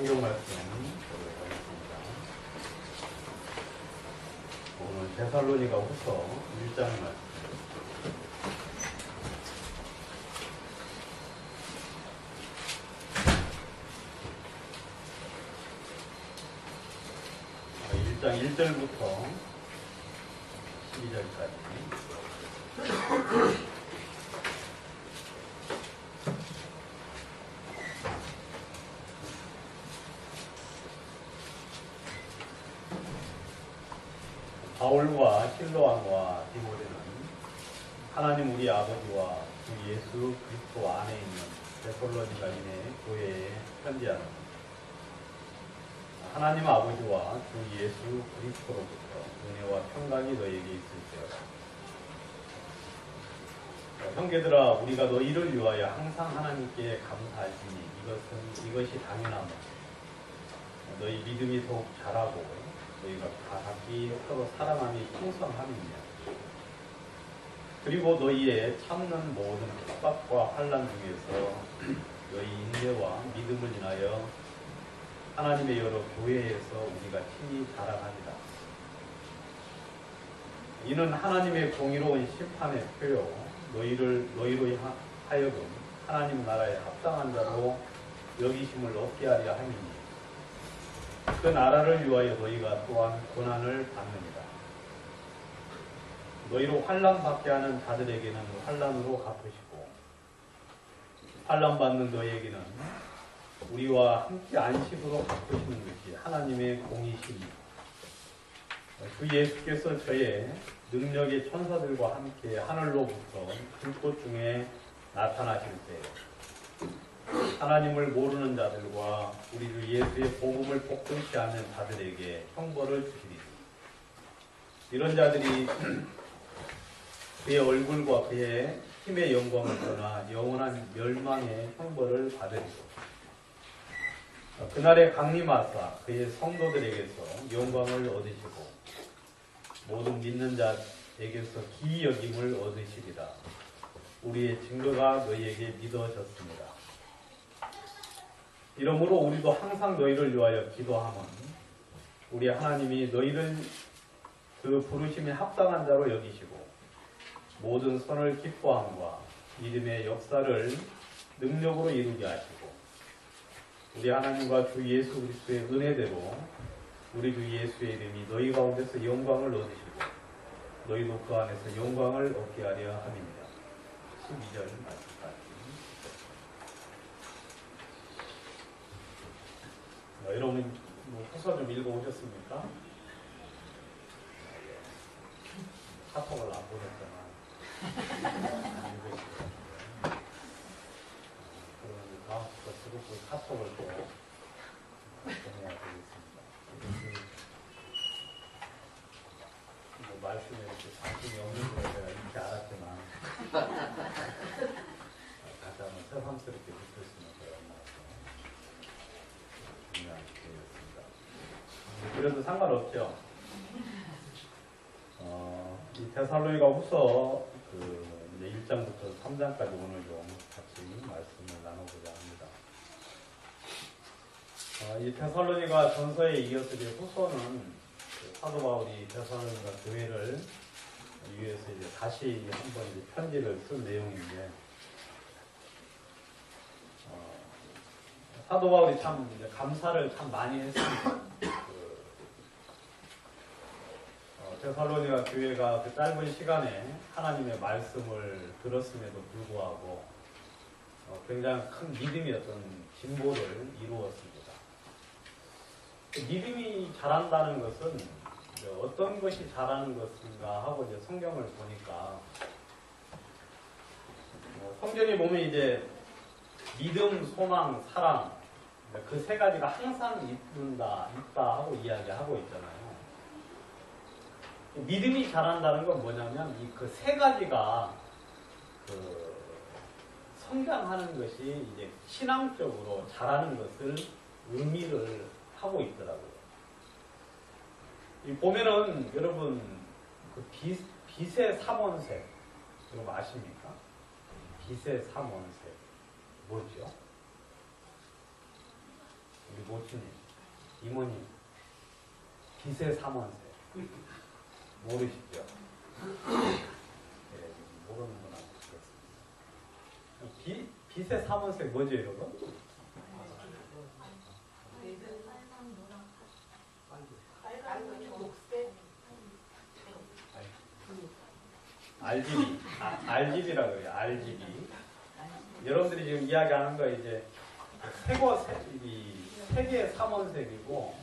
성경 말씀 보도록 하겠습니다. 오늘 데살로니가 후서 1장 말씀. 아, 1장 1절부터 12절까지. 바울과 실로암과 디모데는 하나님 우리 아버지와 주 예수 그리스도 안에 있는 데살로니가인의 교회에 편지하는 하나님 아버지와 주 예수 그리스도로부터 은혜와 평강이 너희에게 있을지어다. 형제들아, 우리가 너희를 위하여 항상 하나님께 감사하시니 이것이 당연하며 너희 믿음이 더욱 자라고 너희가 각기 서로 사랑함이 풍성함이며 그리고 너희의 참는 모든 핍박과 환난 중에서 너희 인내와 믿음을 인하여 하나님의 여러 교회에서 우리가 친히 자랑하리라. 이는 하나님의 공의로운 심판의 표요 너희로 하여금 하나님 나라에 합당한 자로 여기심을 얻게 하려 함이니 그 나라를 위하여 너희가 또한 고난을 받느니라. 너희로 환난받게 하는 자들에게는 환난으로 갚으시고 환난받는 너희에게는 우리와 함께 안식으로 갚으시는 것이 하나님의 공의시니 주 예수께서 저의 능력의 천사들과 함께 하늘로부터 불꽃 중에 나타나실 때 하나님을 모르는 자들과 우리 주 예수의 복음을 복종치 않는 자들에게 형벌을 주시리니 이런 자들이 그의 얼굴과 그의 힘의 영광을 떠나 영원한 멸망의 형벌을 받으리고 그날에 강림하사 그의 성도들에게서 영광을 얻으시고 모든 믿는 자에게서 기이 여김을 얻으시리라. 우리의 증거가 너희에게 믿어졌습니다. 이러므로 우리도 항상 너희를 위하여 기도하면 우리 하나님이 너희를 그 부르심에 합당한 자로 여기시고 모든 선을 기뻐함과 믿음의 역사를 능력으로 이루게 하시고 우리 하나님과 주 예수 그리스도의 은혜대로 우리 주 예수의 이름이 너희 가운데서 영광을 얻으시고 너희도 그 안에서 영광을 얻게 하려 함입니다. 12절 말씀까지. 여러분 후서 좀 읽어오셨습니까? 카톡을 안 보냈잖아. 그러면 다음 주부터 수록부 카톡을 또 보내야 되겠습니다. 말씀에 이렇게 자신이 없는 걸 제가 이렇게 알았지만 다시 한번 새삼스럽게 느꼈으면 되었습니다. 그래도 상관없죠. 이 데살로니가 후서 이제 1장부터 3장까지 오늘 좀 같이 말씀을 나눠보자 합니다. 이 데살로니가 전서에 이어서 이제 후서는 사도 바울이 데살로니가 교회를 위해서 이제 다시 한번 이제 편지를 쓴 내용인데, 사도 바울이 참 이제 감사를 참 많이 했습니다. 데살로니가 교회가 그 짧은 시간에 하나님의 말씀을 들었음에도 불구하고 굉장히 큰 믿음의 어떤 진보를 이루었습니다. 믿음이 자란다는 것은 어떤 것이 자라는 것인가 하고 이제 성경을 보니까 성경에 보면 이제 믿음, 소망, 사랑 그 세 가지가 항상 있다 하고 이야기하고 있잖아요. 믿음이 자란다는 건 뭐냐면 이 그 세 가지가 성장하는 것이 이제 신앙적으로 자라는 것을 의미를 하고 있더라고요. 보면은 여러분 그 빛의 삼원색 여러분 아십니까? 빛의 삼원색 뭐죠? 우리 모친님, 이모님, 빛의 삼원세 모르시죠? 네, 모르는 건 아니겠습니다. 빛의 삼원세 뭐죠, 여러분? RGB, RGB라고 해요. RGB. 여러분들이 지금 이야기하는 거 이제 세계의 삼원색이고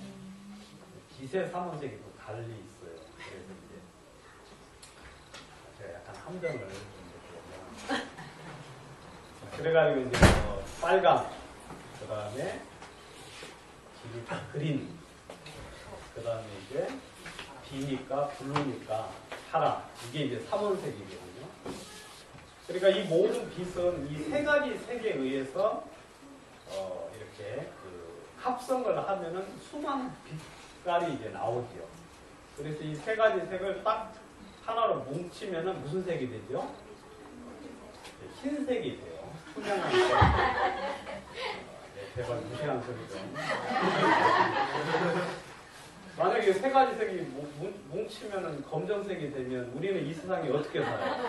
빛의 삼원색이 또 달리 있어요. 그래서 이제 제가 약간 함정을 좀 느끼거든요. 그래가지고 이제 빨강, 그 다음에 그린, 그 다음에 이제 비니까 블루니까 파랑, 이게 이제 삼원색이거든요. 그러니까 이 모든 빛은 이 세 가지 색에 의해서 이렇게 합성을 하면은 수많은 빛깔이 이제 나오죠. 그래서 이 세 가지 색을 딱 하나로 뭉치면은 무슨 색이 되죠? 흰색이 돼요. 투명한 색. 네, 제발 무시한 소리죠. 만약에 세 가지 색이 뭉치면은 검정색이 되면 우리는 이 세상에 어떻게 살아요?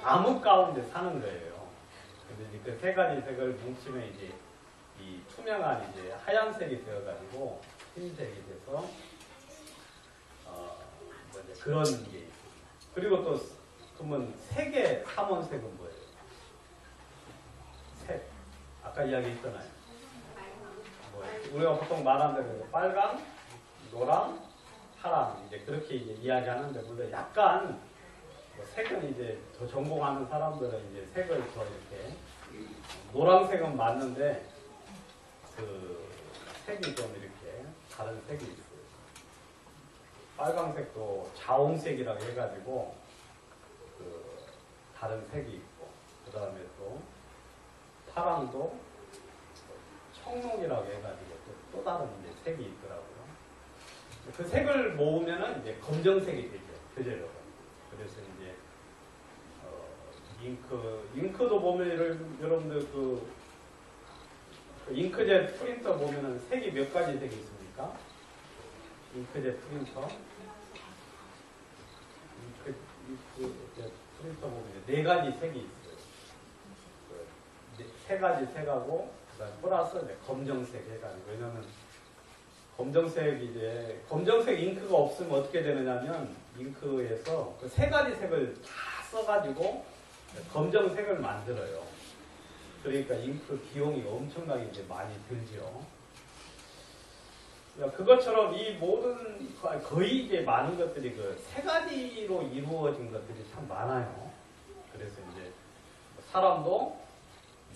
암흑 가운데 사는 거예요. 근데 이제 그 세 가지 색을 뭉치면 이제 이 투명한 이제 하얀색이 되어가지고 흰색이 돼서 이제 그런 게 있습니다. 그리고 또 그러면 색의 삼원색은 뭐예요? 색. 아까 이야기했잖아요. 우리가 보통 말하는 대로 빨강, 노랑, 파랑 이제 그렇게 이제 이야기하는데 물론 약간 색은 이제 더 전공하는 사람들은 이제 색을 더 이렇게 노란색은 맞는데 그 색이 좀 이렇게 다른 색이 있어요. 빨강색도 자홍색이라고 해가지고 그 다른 색이 있고 그 다음에 또 파랑도 청록이라고 해가지고 또 다른 이제 색이 있더라고요. 그 색을 모으면은 이제 검정색이 되죠. 그죠, 여러분? 그래서 이제 잉크도 보면 여러분들 그 잉크젯 프린터 보면은 색이 몇 가지 색이 있습니까? 잉크젯 프린터. 잉크젯 프린터 보면 네 가지 색이 있어요. 세 가지 색하고 그다음 플러스 검정색 해가지고. 왜냐면 검정색 잉크가 없으면 어떻게 되느냐면 잉크에서 그 세 가지 색을 다 써가지고 검정색을 만들어요. 그러니까 잉크 비용이 엄청나게 이제 많이 들죠. 그것처럼 이 모든 거의 이제 많은 것들이 그 세 가지로 이루어진 것들이 참 많아요. 그래서 이제 사람도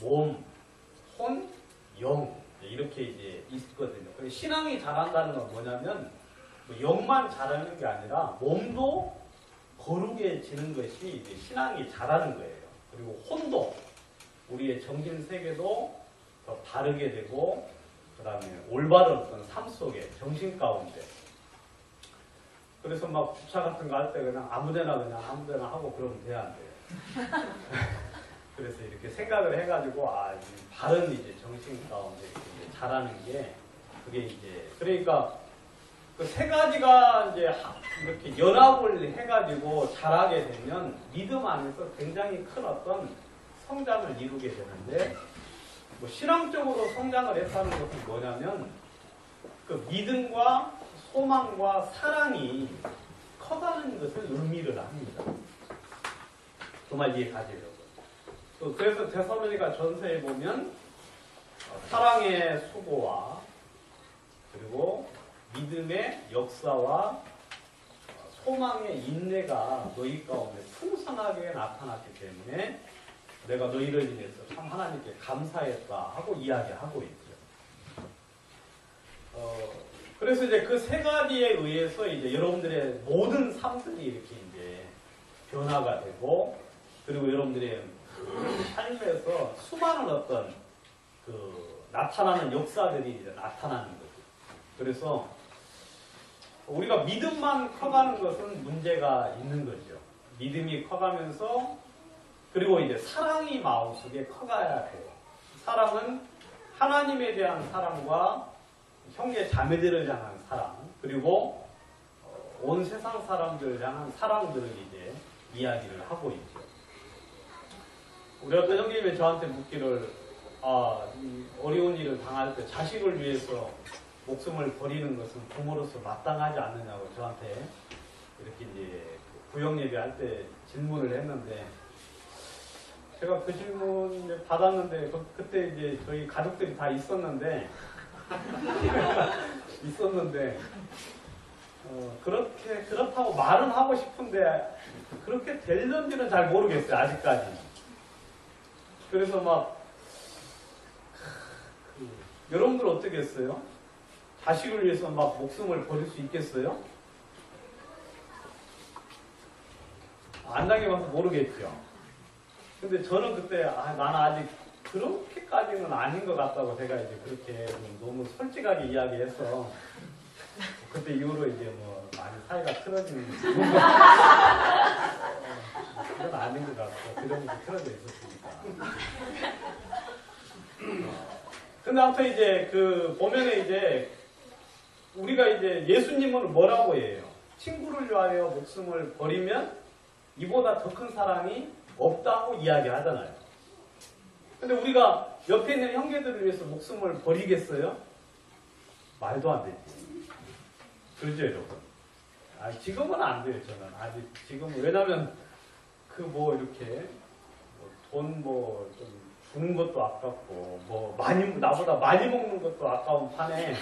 몸, 혼, 영 이렇게 이제 있거든요. 신앙이 자란다는 건 뭐냐면 영만 자라는 게 아니라 몸도 거룩해지는 것이 이제 신앙이 자라는 거예요. 그리고 혼도 우리의 정신 세계도 더 바르게 되고 그 다음에 올바른 어떤 삶 속에 정신 가운데 그래서 막 주차 같은 거 할 때 그냥 아무데나 하고 그러면 돼야 안 돼요. 그래서 이렇게 생각을 해가지고 바른 이제 정신 가운데 이제 자라는 게 그게 이제 그러니까 그 세 가지가 이제 이렇게 연합을 해가지고 자라게 되면 믿음 안에서 굉장히 큰 어떤 성장을 이루게 되는데 뭐 신앙적으로 성장을 했다는 것은 뭐냐면 그 믿음과 소망과 사랑이 커가는 것을 의미를 합니다. 그 말 이해가세요? 그래서 데살로니가 전서에 보면 사랑의 수고와 그리고 믿음의 역사와 소망의 인내가 너희 가운데 풍성하게 나타났기 때문에 내가 너희를 인해서 참 하나님께 감사했다 하고 이야기하고 있죠. 그래서 이제 그 세 가지에 의해서 이제 여러분들의 모든 삶들이 이렇게 이제 변화가 되고 그리고 여러분들의 삶에서 수많은 어떤 그 나타나는 역사들이 이제 나타나는 거죠. 그래서 우리가 믿음만 커가는 것은 문제가 있는 거죠. 믿음이 커가면서 그리고 이제 사랑이 마음속에 커가야 돼요. 사랑은 하나님에 대한 사랑과 형제 자매들을 향한 사랑, 그리고 온 세상 사람들을 향한 사랑들을 이제 이야기를 하고 있죠. 우리 어떤 형님이 저한테 묻기를, 이 어려운 일을 당할 때 자식을 위해서 목숨을 버리는 것은 부모로서 마땅하지 않느냐고 저한테 이렇게 이제 구역 예배할 때 질문을 했는데, 제가 그 질문 받았는데 그때 이제 저희 가족들이 다 있었는데 그렇다고 말은 하고 싶은데 그렇게 될런지는 잘 모르겠어요, 아직까지. 그래서 여러분들 어떻게 했어요? 자식을 위해서 막 목숨을 버릴 수 있겠어요? 안 당해봐서 모르겠죠. 근데 저는 그때 나는 아직 그렇게까지는 아닌 것 같다고 제가 이제 그렇게 너무 솔직하게 이야기해서 그때 이후로 이제 많이 사이가 틀어지는 그건 아닌 것 같고 그 정도 틀어져 있었으니까. 근데 아무튼 이제 그 보면은 이제 우리가 이제 예수님은 뭐라고 해요? 친구를 위하여 목숨을 버리면 이보다 더 큰 사랑이 없다고 이야기하잖아요. 근데 우리가 옆에 있는 형제들을 위해서 목숨을 버리겠어요? 말도 안 되지. 그렇죠, 여러분? 지금은 안 돼요, 저는. 아직 지금은. 왜냐면 이렇게 돈 좀 주는 것도 아깝고 나보다 많이 먹는 것도 아까운 판에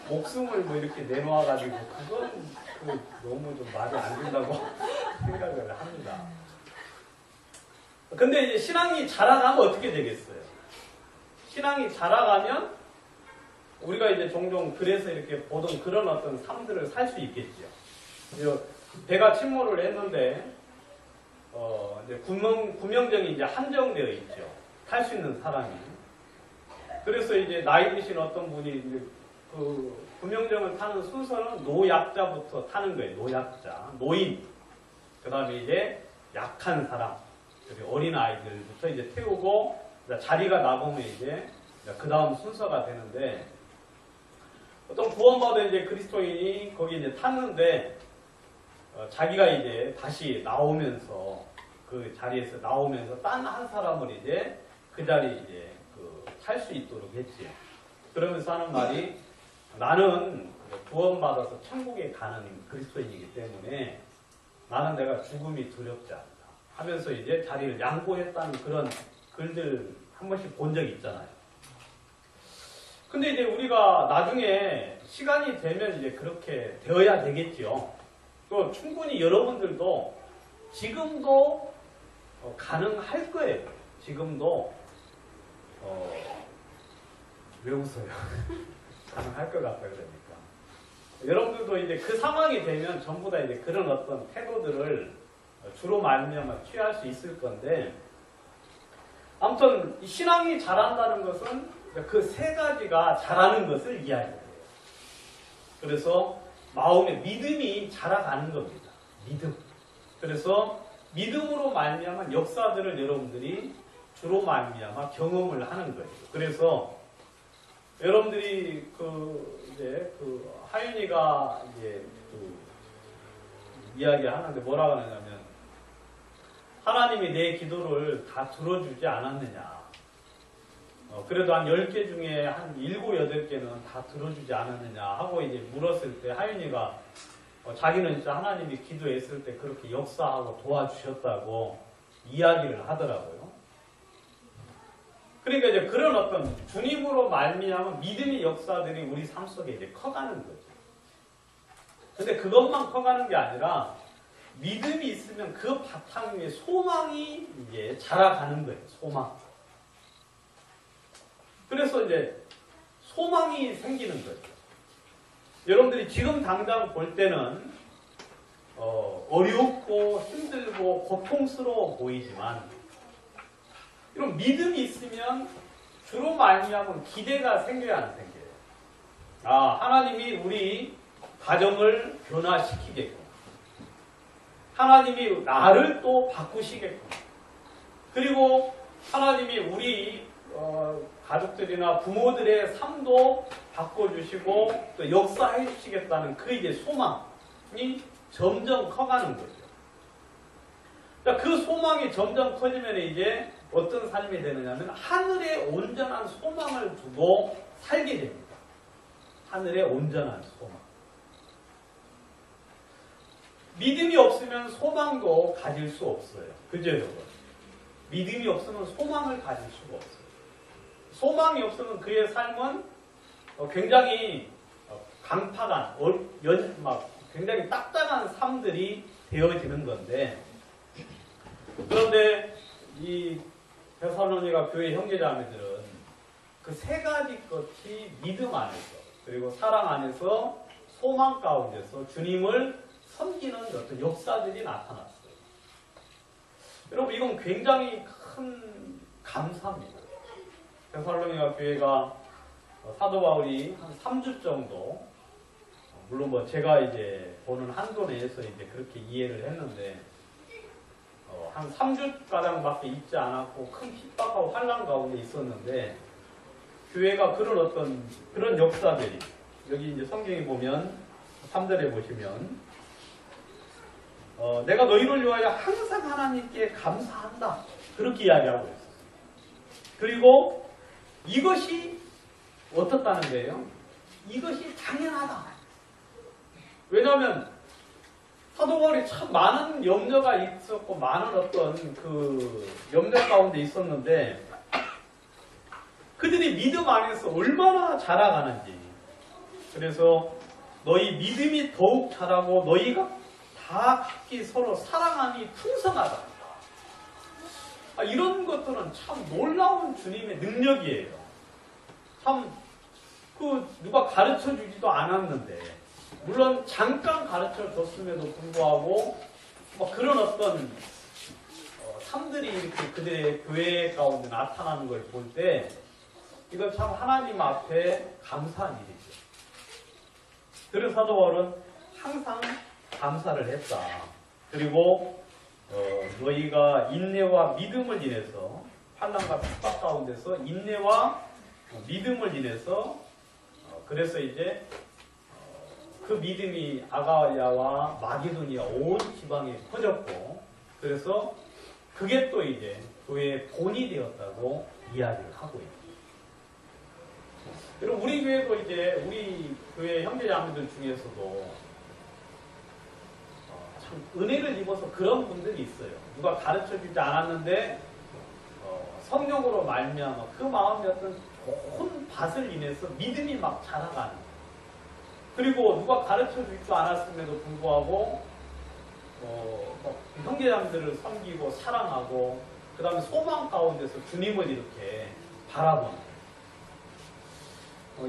목숨을 이렇게 내놓아가지고 그건 너무 좀 말이 안 된다고 생각을 합니다. 근데 이제 신앙이 자라가면 어떻게 되겠어요? 신앙이 자라가면 우리가 이제 종종 그래서 이렇게 보던 그런 어떤 삶들을 살 수 있겠죠. 배가 침몰을 했는데 이제 구명정이 이제 한정되어 있죠. 탈 수 있는 사람이. 그래서 이제 나이 드신 어떤 분이 이제 그 구명정을 타는 순서는 노약자부터 타는 거예요. 노약자, 노인. 그 다음에 이제 약한 사람, 그리고 어린 아이들부터 이제 태우고 자리가 나오면 이제 그 다음 순서가 되는데, 어떤 구원받은 이제 그리스도인이 거기 이제 탔는데 자기가 이제 다시 나오면서 그 자리에서 나오면서 딴 한 사람을 이제 그 자리에 이제 탈 수 있도록 했지요. 그러면서 하는 말이, 나는 구원받아서 천국에 가는 그리스도인이기 때문에 나는 내가 죽음이 두렵지 않다 하면서 이제 자리를 양보했다는 그런 글들 한 번씩 본 적이 있잖아요. 근데 이제 우리가 나중에 시간이 되면 이제 그렇게 되어야 되겠죠. 또 충분히 여러분들도 지금도 가능할 거예요. 지금도 왜 웃어요? 가능할 것 같다 그러니까. 여러분들도 이제 그 상황이 되면 전부 다 이제 그런 어떤 태도들을 주로 말미암아 취할 수 있을 건데, 아무튼 이 신앙이 자란다는 것은 그 세 가지가 자라는 것을 이야기해요. 그래서 마음의 믿음이 자라가는 겁니다. 믿음. 그래서 믿음으로 말미암아 역사들을 여러분들이 주로 말미암아 경험을 하는 거예요. 그래서 여러분들이 하윤이가 이제 이야기하는데 뭐라고 하냐면, 하나님이 내 기도를 다 들어주지 않았느냐. 그래도 한 10개 중에 한 7, 8개는 다 들어주지 않았느냐 하고 이제 물었을 때 하윤이가 자기는 진짜 하나님이 기도했을 때 그렇게 역사하고 도와주셨다고 이야기를 하더라고요. 그러니까 이제 그런 어떤 주님으로 말미암아 믿음의 역사들이 우리 삶 속에 이제 커가는 거죠. 근데 그것만 커가는 게 아니라 믿음이 있으면 그 바탕 위에 소망이 이제 자라가는 거예요. 소망. 그래서 이제 소망이 생기는 거죠. 여러분들이 지금 당장 볼 때는 어렵고 힘들고 고통스러워 보이지만, 이런 믿음이 있으면 주로 말미암은 기대가 생겨야 안 생겨요. 하나님이 우리 가정을 변화시키겠구나. 하나님이 나를 또 바꾸시겠구나. 그리고 하나님이 우리 가족들이나 부모들의 삶도 바꿔주시고 또 역사해 주시겠다는 그 이제 소망이 점점 커가는 거죠. 그러니까 그 소망이 점점 커지면 이제 어떤 삶이 되느냐면 하늘에 온전한 소망을 두고 살게 됩니다. 하늘에 온전한 소망. 믿음이 없으면 소망도 가질 수 없어요. 그죠, 여러분? 믿음이 없으면 소망을 가질 수가 없어요. 소망이 없으면 그의 삶은 굉장히 강팍한, 굉장히 딱딱한 삶들이 되어지는 건데, 그런데 이 데살로니가 교회 형제자매들은 그 세 가지 것이 믿음 안에서 그리고 사랑 안에서 소망 가운데서 주님을 섬기는 어떤 역사들이 나타났어요. 여러분 이건 굉장히 큰 감사입니다. 데살로니가 교회가 사도 바울이 한 3주 정도, 물론 뭐 제가 이제 보는 한도 내에서 이제 그렇게 이해를 했는데, 한 3주가량밖에 있지 않았고 큰 핍박하고 환난 가운데 있었는데, 교회가 그런 역사들이, 여기 이제 성경에 보면 3절에 보시면 내가 너희를 위하여 항상 하나님께 감사한다, 그렇게 이야기하고 있어요. 그리고 이것이 어떻다는 거예요? 이것이 당연하다. 왜냐하면 사도 바울이 참 많은 염려가 있었고 많은 어떤 그 염려 가운데 있었는데, 그들이 믿음 안에서 얼마나 자라가는지, 그래서 너희 믿음이 더욱 자라고 너희가 다 각기 서로 사랑함이 풍성하다. 이런 것들은 참 놀라운 주님의 능력이에요. 참 누가 가르쳐 주지도 않았는데, 물론 잠깐 가르쳐 줬음에도 불구하고 그런 어떤 삶들이 이렇게 그들의 교회 가운데 나타나는 걸 볼 때 이건 참 하나님 앞에 감사한 일이죠. 그래서 사도 바울은 항상 감사를 했다. 그리고 너희가 인내와 믿음을 인해서, 환난과 핍박 가운데서 인내와 믿음을 인해서, 그래서 이제 그 믿음이 아가야와 마게도니아 온 지방에 퍼졌고, 그래서 그게 또 이제 교회의 본이 되었다고 이야기를 하고 있습니다. 여러분 우리 교회도 이제 우리 교회 형제자매들 중에서도 참 은혜를 입어서 그런 분들이 있어요. 누가 가르쳐주지 않았는데 성령으로 말미암아 그 마음이 어떤 좋은 밭을 인해서 믿음이 막 자라가는, 그리고 누가 가르쳐주지도 않았음에도 불구하고 형제자매들을 섬기고 사랑하고 그 다음에 소망 가운데서 주님을 이렇게 바라보는,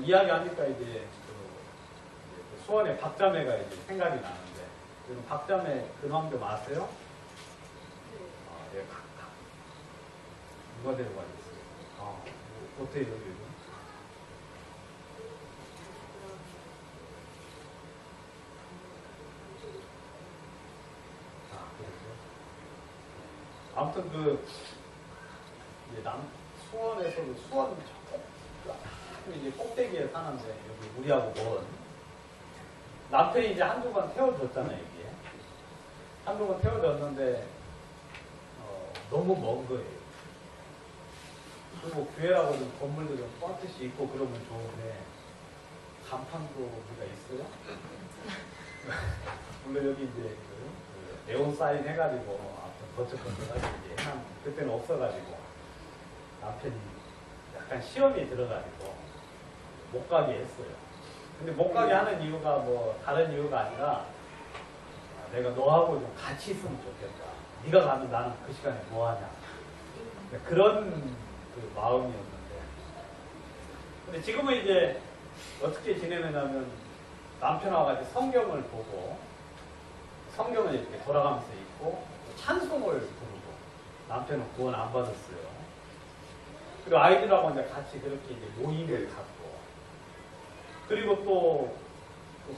이야기하니까 이제 수원의 박자매가 이제 생각이 나는데, 여러분 박자매 근황 좀 아세요? 예, 누가 데려가 있어요? 어때요, 요즘? 아무튼 수원에서도 수원 이제 꼭대기에 사는데, 여기 우리하고 먼 남편이 이제 한두 번 태워줬잖아요. 이게 한두 번 태워줬는데 너무 먼 거예요. 그리고 교회라고 좀 건물도 좀 뻥끗이 있고 그러면 좋은데 간판도 우리가 있어요. 물론 여기 이제 네온 사인 해가지고 거쳐가지고 이제 그때는 없어가지고 남편이 약간 시험이 들어가지고 못 가게 했어요. 근데 못 가게 하는 이유가 뭐 다른 이유가 아니라 내가 너하고 좀 같이 있으면 좋겠다. 네가 가면 나는 그 시간에 뭐 하냐. 그런 그 마음이었는데, 근데 지금은 이제 어떻게 지내느냐면 남편하고 같이 성경을 보고 성경을 이렇게 돌아가면서 읽고 찬송을 부르고, 남편은 구원 안 받았어요. 그리고 아이들하고 이제 같이 그렇게 이제 모임을 갖고, 그리고 또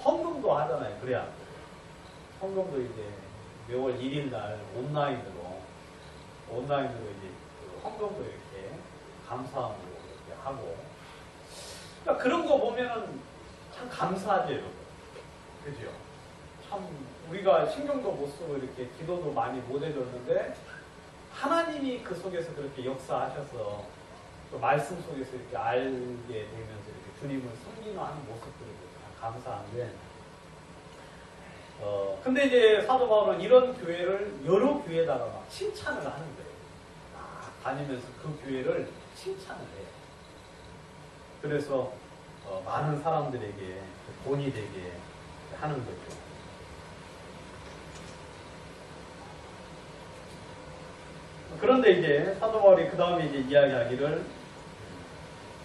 헌금도 하잖아요. 그래야 헌금도 이제 매월 1일 날 온라인으로 이제 헌금도 이렇게 감사함으로 이렇게 하고. 그러니까 그런 거 보면은 참 감사하죠, 여러분. 그죠? 참 우리가 신경도 못 쓰고 이렇게 기도도 많이 못 해줬는데 하나님이 그 속에서 그렇게 역사하셔서 또 말씀 속에서 이렇게 알게 되면서 이렇게 주님을 섬기는 모습들을 참 감사한데, 근데 이제 사도 바울은 이런 교회를 여러 교회에다가 막 칭찬을 하는 거예요. 다니면서 그 교회를 칭찬을 해요. 그래서 많은 사람들에게 본이 되게 하는 거죠. 그런데 이제 사도 바울이 그 다음에 이제 이야기하기를,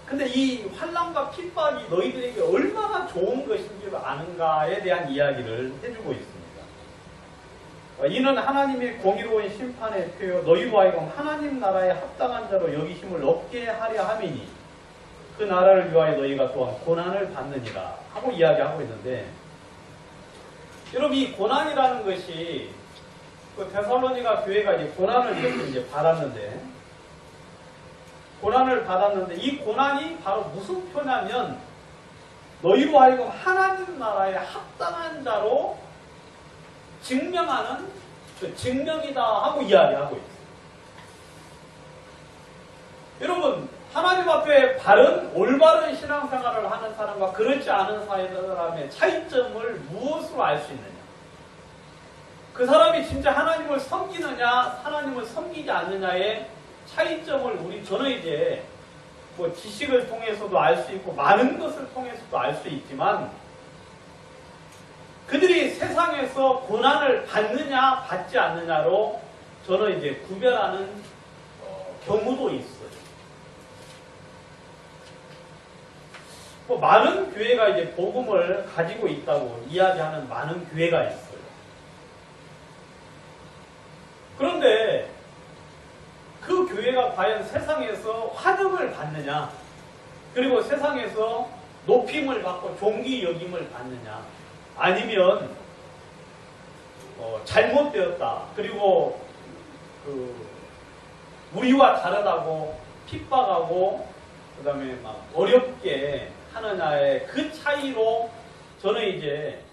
근데 이 환난과 핍박이 너희들에게 얼마나 좋은 것인 줄 아는가에 대한 이야기를 해주고 있습니다. 이는 하나님의 공의로운 심판의 표요 너희로 하여금 하나님 나라에 합당한 자로 여기심을 얻게 하려 함이니 그 나라를 위하여 너희가 또한 고난을 받느니라 하고 이야기하고 있는데, 여러분 이 고난이라는 것이 그 데살로니가 교회가 이제 고난을 이제 받았는데, 이 고난이 바로 무슨 표냐면 너희로 하여금 하나님 나라에 합당한 자로 증명하는 그 증명이다 하고 이야기하고 있어요. 여러분 하나님 앞에 바른 올바른 신앙생활을 하는 사람과 그렇지 않은 사람의 차이점을 무엇으로 알 수 있느냐? 그 사람이 진짜 하나님을 섬기느냐, 하나님을 섬기지 않느냐의 차이점을 저는 이제 뭐 지식을 통해서도 알 수 있고 많은 것을 통해서도 알 수 있지만, 그들이 세상에서 고난을 받느냐 받지 않느냐로 저는 이제 구별하는 경우도 있어요. 뭐 많은 교회가 이제 복음을 가지고 있다고 이야기하는 많은 교회가 있어요. 그런데 그 교회가 과연 세상에서 환영을 받느냐, 그리고 세상에서 높임을 받고 존귀 여김을 받느냐, 아니면 잘못되었다, 그리고 우리와 다르다고 핍박하고 그 다음에 막 어렵게 하느냐의 그 차이로 저는 이제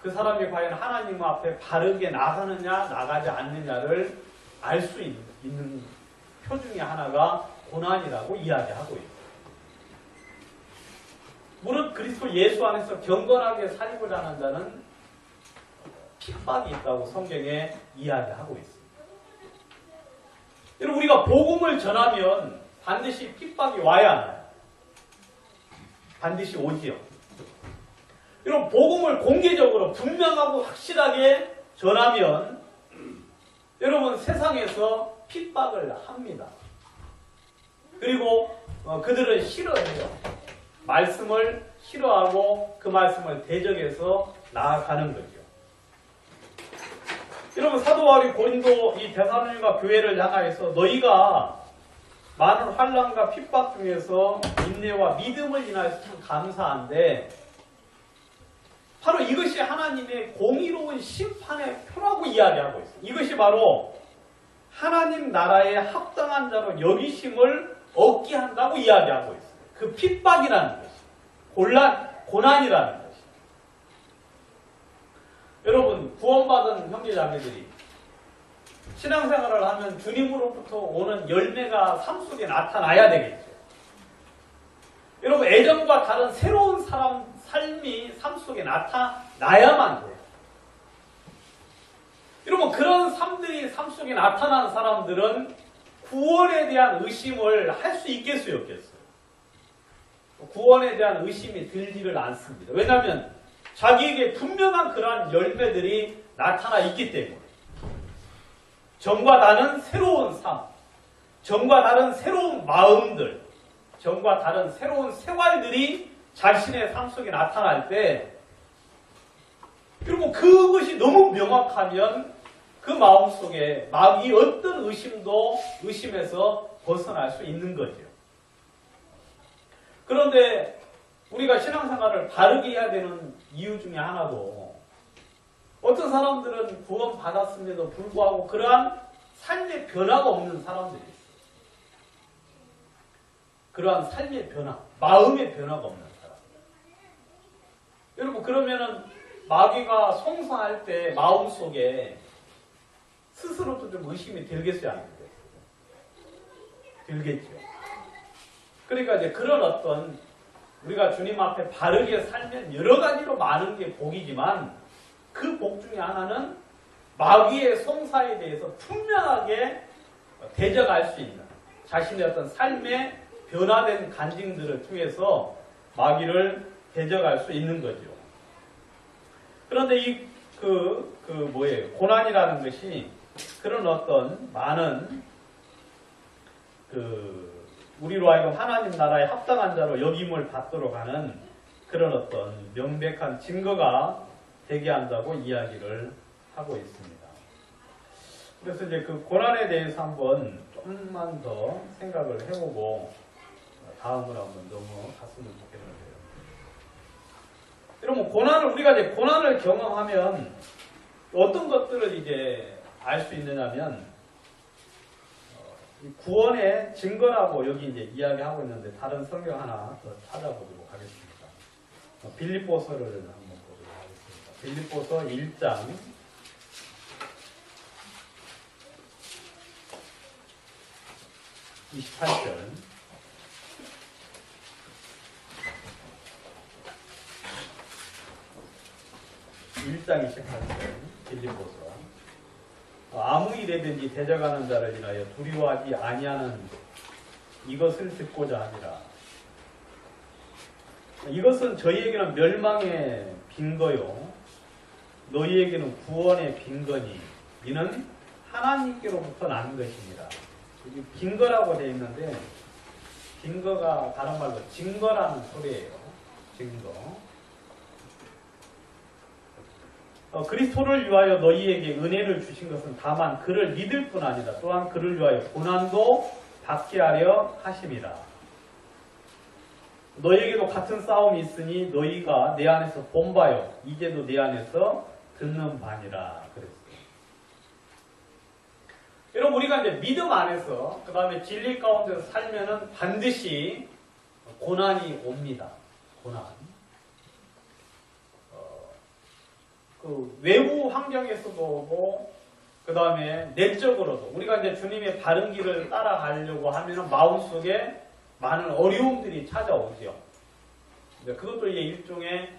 그 사람이 과연 하나님 앞에 바르게 나가느냐 나가지 않느냐를 알 수 있는 표 중에 하나가 고난이라고 이야기하고 있어요. 무릇 그리스도 예수 안에서 경건하게 살고자 하는 자는 핍박이 있다고 성경에 이야기하고 있습니다. 여러분 우리가 복음을 전하면 반드시 핍박이 와야 하나요? 반드시 오지요. 여러분 복음을 공개적으로 분명하고 확실하게 전하면 여러분 세상에서 핍박을 합니다. 그리고 그들은 싫어해요. 말씀을 싫어하고 그 말씀을 대적해서 나아가는 거죠. 여러분 사도 바울이 고린도 이 데살로니가 교회를 향하여서 너희가 많은 환난과 핍박 중에서 인내와 믿음을 인하여서 참 감사한데, 바로 이것이 하나님의 공의로운 심판의 표라고 이야기하고 있어요. 이것이 바로 하나님 나라에 합당한 자로 여기심을 얻게 한다고 이야기하고 있어요. 그 핍박이라는 것이, 고난이라는 것이. 여러분 구원받은 형제자매들이 신앙생활을 하면 주님으로부터 오는 열매가 삶 속에 나타나야 되겠죠. 여러분 애정과 다른 새로운 삶이 삶 속에 나타나야만 돼요. 여러분 그런 삶들이 삶 속에 나타난 사람들은 구원에 대한 의심을 할 수 있겠어요, 없겠어요? 구원에 대한 의심이 들지를 않습니다. 왜냐하면 자기에게 분명한 그러한 열매들이 나타나 있기 때문에. 전과 다른 새로운 삶, 전과 다른 새로운 마음들, 전과 다른 새로운 생활들이 자신의 삶 속에 나타날 때, 그리고 그것이 너무 명확하면 그 마음 속에 이 어떤 의심에서 벗어날 수 있는 거죠. 그런데 우리가 신앙생활을 바르게 해야 되는 이유 중에 하나도, 어떤 사람들은 구원 받았음에도 불구하고 그러한 삶의 변화가 없는 사람들이 있어요. 그러한 삶의 변화, 마음의 변화가 없는 사람. 여러분 그러면은 마귀가 송사할 때 마음속에 스스로도 좀 의심이 들겠어요, 안 들겠어요? 들겠죠. 그러니까 이제 그런 어떤 우리가 주님 앞에 바르게 살면 여러 가지로 많은 게 복이지만 그 복 중에 하나는 마귀의 송사에 대해서 분명하게 대적할 수 있는 자신의 어떤 삶의 변화된 간증들을 통해서 마귀를 대적할 수 있는 거죠. 그런데 고난이라는 것이 그런 어떤 많은 우리로 하여금 하나님 나라에 합당한 자로 여김을 받도록 하는 그런 어떤 명백한 증거가 되게 한다고 이야기를 하고 있습니다. 그래서 이제 그 고난에 대해서 한번 좀만 더 생각을 해보고 다음으로 한번 넘어갔으면 좋겠는데요. 여러분 우리가 이제 고난을 경험하면 어떤 것들을 이제 알 수 있느냐면 구원의 증거라고 여기 이제 이야기하고 있는데 다른 성경 하나 더 찾아보도록 하겠습니다. 빌립보서를 한번 보도록 하겠습니다. 빌립보서 1장 28절 1장 28절 빌립보서 아무 일에든지 대적하는 자를 인하여 두려워하지 아니하는 이것을 듣고자 하니라. 이것은 저희에게는 멸망의 빈거요 너희에게는 구원의 빈거니 이는 하나님께로부터 난 것입니다. 여기 빈거라고 되어 있는데 빈거가 다른 말로 증거라는 소리예요. 증거. 그리스도를 위하여 너희에게 은혜를 주신 것은 다만 그를 믿을 뿐 아니라 또한 그를 위하여 고난도 받게 하려 하심이라. 너희에게도 같은 싸움이 있으니 너희가 내 안에서 본 바요 이제도 내 안에서 듣는 바니라 그랬어요. 여러분 우리가 이제 믿음 안에서 그 다음에 진리 가운데서 살면은 반드시 고난이 옵니다. 고난. 그 외부 환경에서도 오고 그 다음에 내적으로도 우리가 이제 주님의 바른 길을 따라가려고 하면은 마음속에 많은 어려움들이 찾아오죠. 그것도 이제 일종의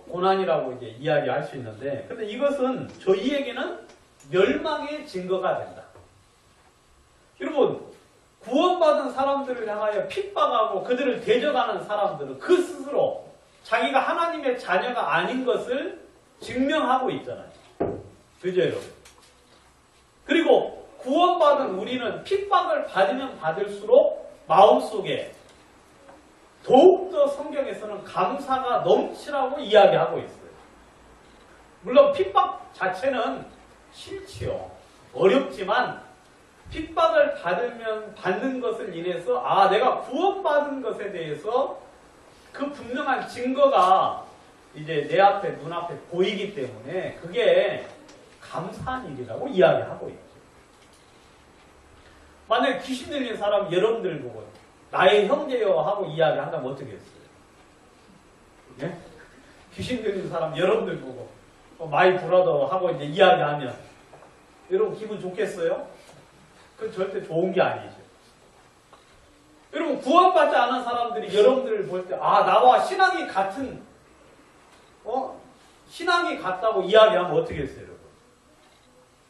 고난이라고 이제 이야기할 수 있는데, 근데 이것은 저희에게는 멸망의 증거가 된다. 여러분, 구원받은 사람들을 향하여 핍박하고 그들을 대적하는 사람들은 그 스스로 자기가 하나님의 자녀가 아닌 것을 증명하고 있잖아요. 그죠, 여러분? 그리고 구원받은 우리는 핍박을 받으면 받을수록 마음속에 더욱더 성경에서는 감사가 넘치라고 이야기하고 있어요. 물론 핍박 자체는 싫지요. 어렵지만 핍박을 받는 것을 인해서 내가 구원받은 것에 대해서 그 분명한 증거가 이제 내 앞에 눈앞에 보이기 때문에 그게 감사한 일이라고 이야기하고 있죠. 만약에 귀신 들린 사람 여러분들 보고 나의 형제여 하고 이야기한다면 어떻게 했어요? 예? 귀신 들린 사람 여러분들 보고 마이 브라더 하고 이제 이야기하면 여러분 기분 좋겠어요? 그건 절대 좋은 게 아니죠. 여러분 구원받지 않은 사람들이 여러분들을 볼 때 나와 신앙이 같은 신앙이 같다고 이야기하면 어떻게 했어요, 여러분?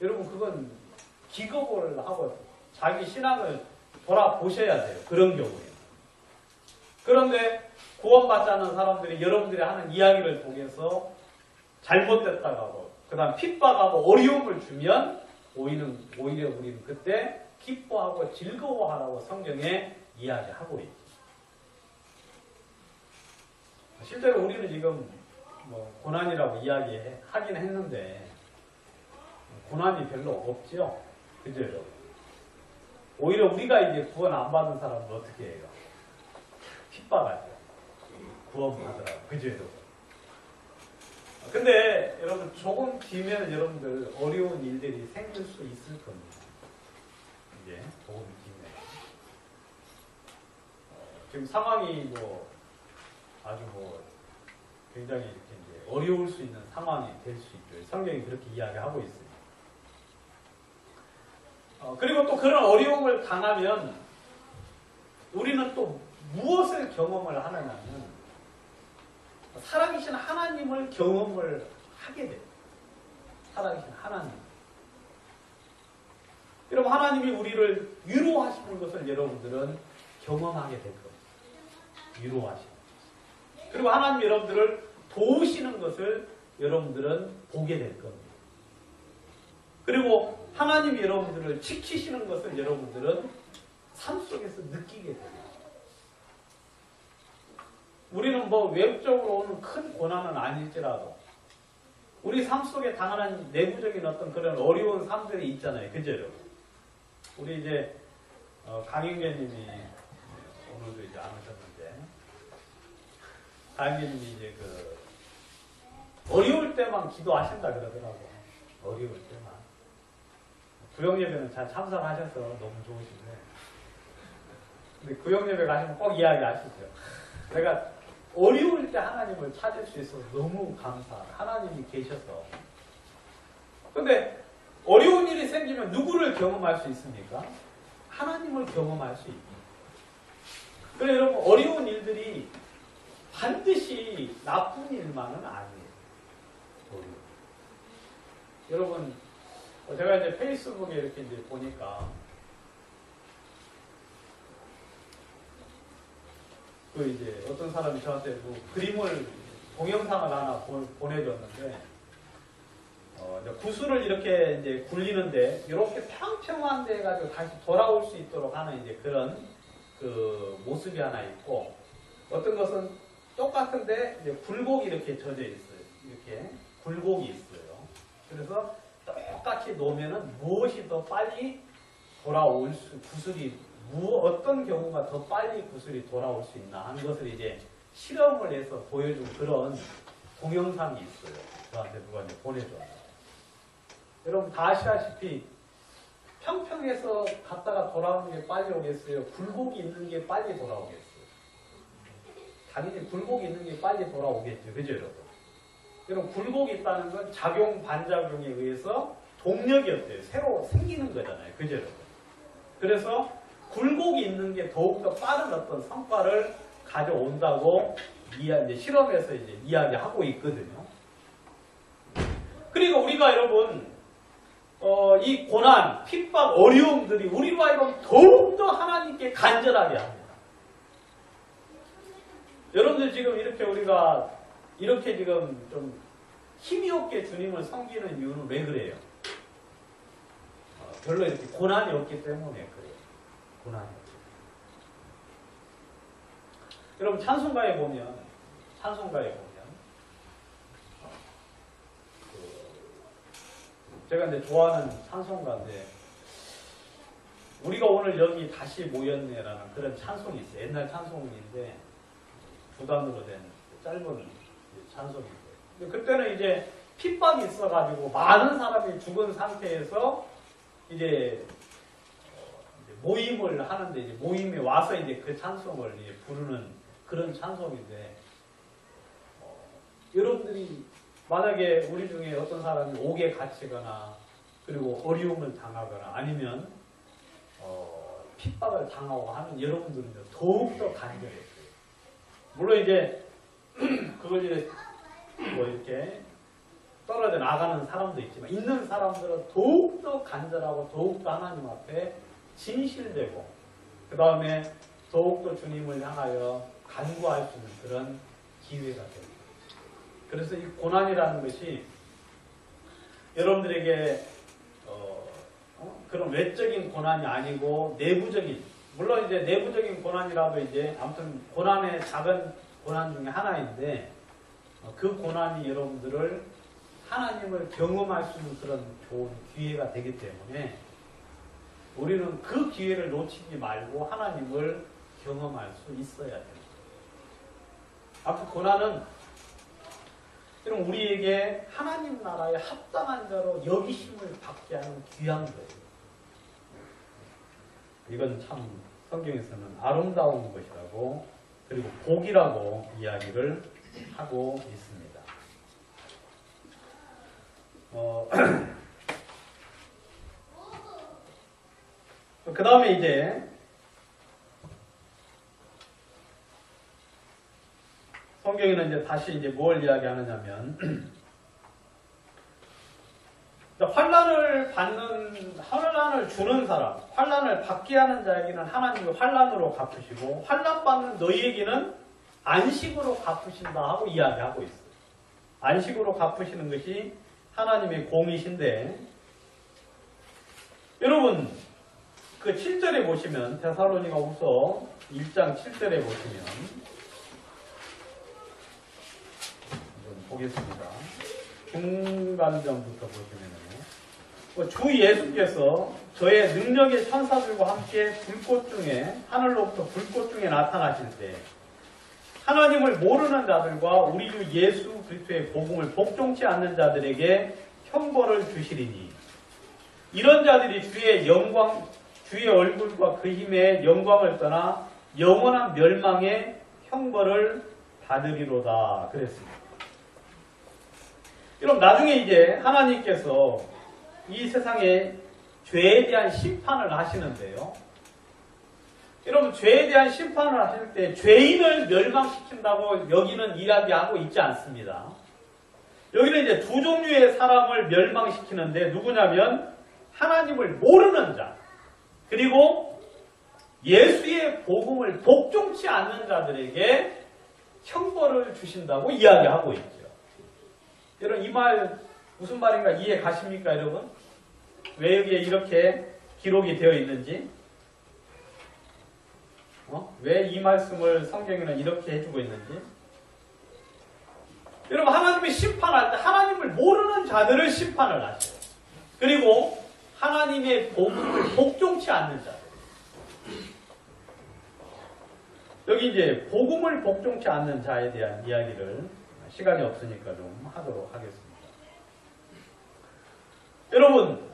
여러분 그건 기겁을 하고 자기 신앙을 돌아보셔야 돼요. 그런 경우에. 그런데 구원받지 않은 사람들이 여러분들이 하는 이야기를 통해서 잘못됐다고 하고 그 다음 핍박하고 어려움을 주면 오히려 우리는 그때 기뻐하고 즐거워하라고 성경에 이야기하고 있죠. 실제로 우리는 지금 고난이라고 이야기하긴 했는데 고난이 별로 없죠. 그죠, 여러분? 오히려 우리가 이제 구원 안 받은 사람은 어떻게 해요? 핍박하죠. 구원 받으라고. 그죠, 여러분? 근데 여러분 조금 뒤면 여러분들 어려운 일들이 생길 수 있을 겁니다. 이제 조금 뒤면. 지금 상황이 뭐 아주 뭐 굉장히 이렇게 이제 어려울 수 있는 상황이 될 수 있죠. 성경이 그렇게 이야기하고 있습니다. 그리고 또 그런 어려움을 당하면 우리는 또 무엇을 경험을 하느냐면 살아계신 하나님을 경험을 하게 돼요. 살아계신 하나님. 여러분 하나님이 우리를 위로하시는 것을 여러분들은 경험하게 될 거예요. 위로하시는 것. 그리고 하나님 여러분들을 도우시는 것을 여러분들은 보게 될 겁니다. 그리고 하나님 여러분들을 지키시는 것을 여러분들은 삶 속에서 느끼게 됩니다. 우리는 뭐 외적으로 오는 큰 고난은 아닐지라도 우리 삶 속에 당하는 내부적인 어떤 그런 어려운 삶들이 있잖아요. 그죠, 여러분? 우리 이제 강영배님이 오늘도 이제 안 오셨는데 강영배님이 이제 그 어려울 때만 기도하신다 그러더라고. 어려울 때만. 구역예배는 잘 참석하셔서 너무 좋으신데 근데 구역예배 가시면 꼭 이야기하시죠. 내가 어려울 때 하나님을 찾을 수 있어서 너무 감사하다. 하나님이 계셔서. 근데 어려운 일이 생기면 누구를 경험할 수 있습니까? 하나님을 경험할 수 있습니다. 그래서 여러분 어려운 일들이 반드시 나쁜 일만은 아니에요. 여러분 제가 이제 페이스북에 이렇게 이제 보니까 그 이제 어떤 사람이 저한테 뭐 그림을 동영상을 하나 보내줬는데 이제 구슬을 이렇게 이제 굴리는데 이렇게 평평한 데 가지고 다시 돌아올 수 있도록 하는 이제 그런 그 모습이 하나 있고 어떤 것은 똑같은데 이제 굴곡이 이렇게 젖어 있어요. 이렇게 굴곡이 있어요. 그래서 똑같이 놓으면은 무엇이 더 빨리 돌아올 수 구슬이 어떤 경우가 더 빨리 구슬이 돌아올 수 있나 하는 것을 이제 실험을 해서 보여준 그런 동영상이 있어요. 저한테 누가 이제 보내줘요. 여러분 다 아시다시피 평평해서 갔다가 돌아오는 게 빨리 오겠어요? 굴곡이 있는 게 빨리 돌아오겠어요? 당연히 굴곡이 있는 게 빨리 돌아오겠죠. 그죠, 여러분? 여러분 굴곡이 있다는 건 작용, 반작용에 의해서 동력이 어때요? 새로 생기는 거잖아요. 그죠, 여러분? 그래서 굴곡이 있는 게 더욱더 빠른 어떤 성과를 가져온다고 이제 실험에서 이제 이야기하고 있거든요. 그리고 우리가 여러분 이 고난, 핍박, 어려움들이 우리로 하여금 더욱더 하나님께 간절하게 합니다. 여러분들 지금 이렇게 우리가 이렇게 지금 좀 힘이 없게 주님을 섬기는 이유는 왜 그래요? 별로 이렇게 고난이 없기 때문에 그래요. 고난이 없기 때문에. 여러분 찬송가에 보면 제가 이제 좋아하는 찬송가인데 우리가 오늘 여기 다시 모였네라는 그런 찬송이 있어요. 옛날 찬송인데 9단으로 된 짧은 찬송인데 근데 그때는 이제 핍박이 있어가지고 많은 사람이 죽은 상태에서 이제 모임을 하는데 이제 모임에 와서 이제 그 찬송을 이제 부르는 그런 찬송인데 여러분들이 만약에 우리 중에 어떤 사람이 옥에 갇히거나 그리고 어려움을 당하거나 아니면 핍박을 당하고 하면 여러분들은 더욱더 간절해요. 물론 이제 그걸 이제 뭐 이렇게 떨어져 나가는 사람도 있지만 있는 사람들은 더욱더 간절하고 더욱더 하나님 앞에 진실되고 그 다음에 더욱더 주님을 향하여 간구할 수 있는 그런 기회가 됩니다. 그래서 이 고난이라는 것이 여러분들에게 그런 외적인 고난이 아니고 내부적인 물론 이제 내부적인 고난이라도 이제 아무튼 고난의 작은 고난 중에 하나인데 그 고난이 여러분들을 하나님을 경험할 수 있는 그런 좋은 기회가 되기 때문에 우리는 그 기회를 놓치지 말고 하나님을 경험할 수 있어야 됩니다. 아무튼 고난은 여러분 우리에게 하나님 나라에 합당한 자로 여기심을 받게 하는 귀한 거예요. 이건 참 성경에서는 아름다운 것이라고 그리고 복이라고 이야기를 하고 있습니다. 그 다음에 이제 성경에는 이제 다시 이제 뭘 이야기하느냐면 환난을 주는 사람, 환난을 받게 하는 자에게는 하나님이 환난으로 갚으시고 환난 받는 너희에게는 안식으로 갚으신다 하고 이야기하고 있어요. 안식으로 갚으시는 것이 하나님의 공이신데 여러분 그 7절에 보시면 데살로니가후서 1장 7절에 보시면 좀 보겠습니다. 중간전부터 보시면요. 주 예수께서 저의 능력의 천사들과 함께 불꽃 중에 하늘로부터 불꽃 중에 나타나실 때 하나님을 모르는 자들과 우리 주 예수 그리스도의 복음을 복종치 않는 자들에게 형벌을 주시리니 이런 자들이 주의 얼굴과 그 힘의 영광을 떠나 영원한 멸망의 형벌을 받으리로다 그랬습니다. 여러분 나중에 이제 하나님께서 이 세상에 죄에 대한 심판을 하시는데요. 여러분 죄에 대한 심판을 하실 때 죄인을 멸망시킨다고 여기는 이야기하고 있지 않습니다. 여기는 이제 두 종류의 사람을 멸망시키는데 누구냐면 하나님을 모르는 자 그리고 예수의 복음을 복종치 않는 자들에게 형벌을 주신다고 이야기하고 있죠. 여러분 이 말 무슨 말인가 이해 가십니까 여러분? 왜 여기에 이렇게 기록이 되어 있는지 왜 이 말씀을 성경에는 이렇게 해주고 있는지 여러분 하나님이 심판할 때 하나님을 모르는 자들을 심판을 하셔요. 그리고 하나님의 복음을 복종치 않는 자들 여기 이제 복음을 복종치 않는 자에 대한 이야기를 시간이 없으니까 좀 하도록 하겠습니다. 여러분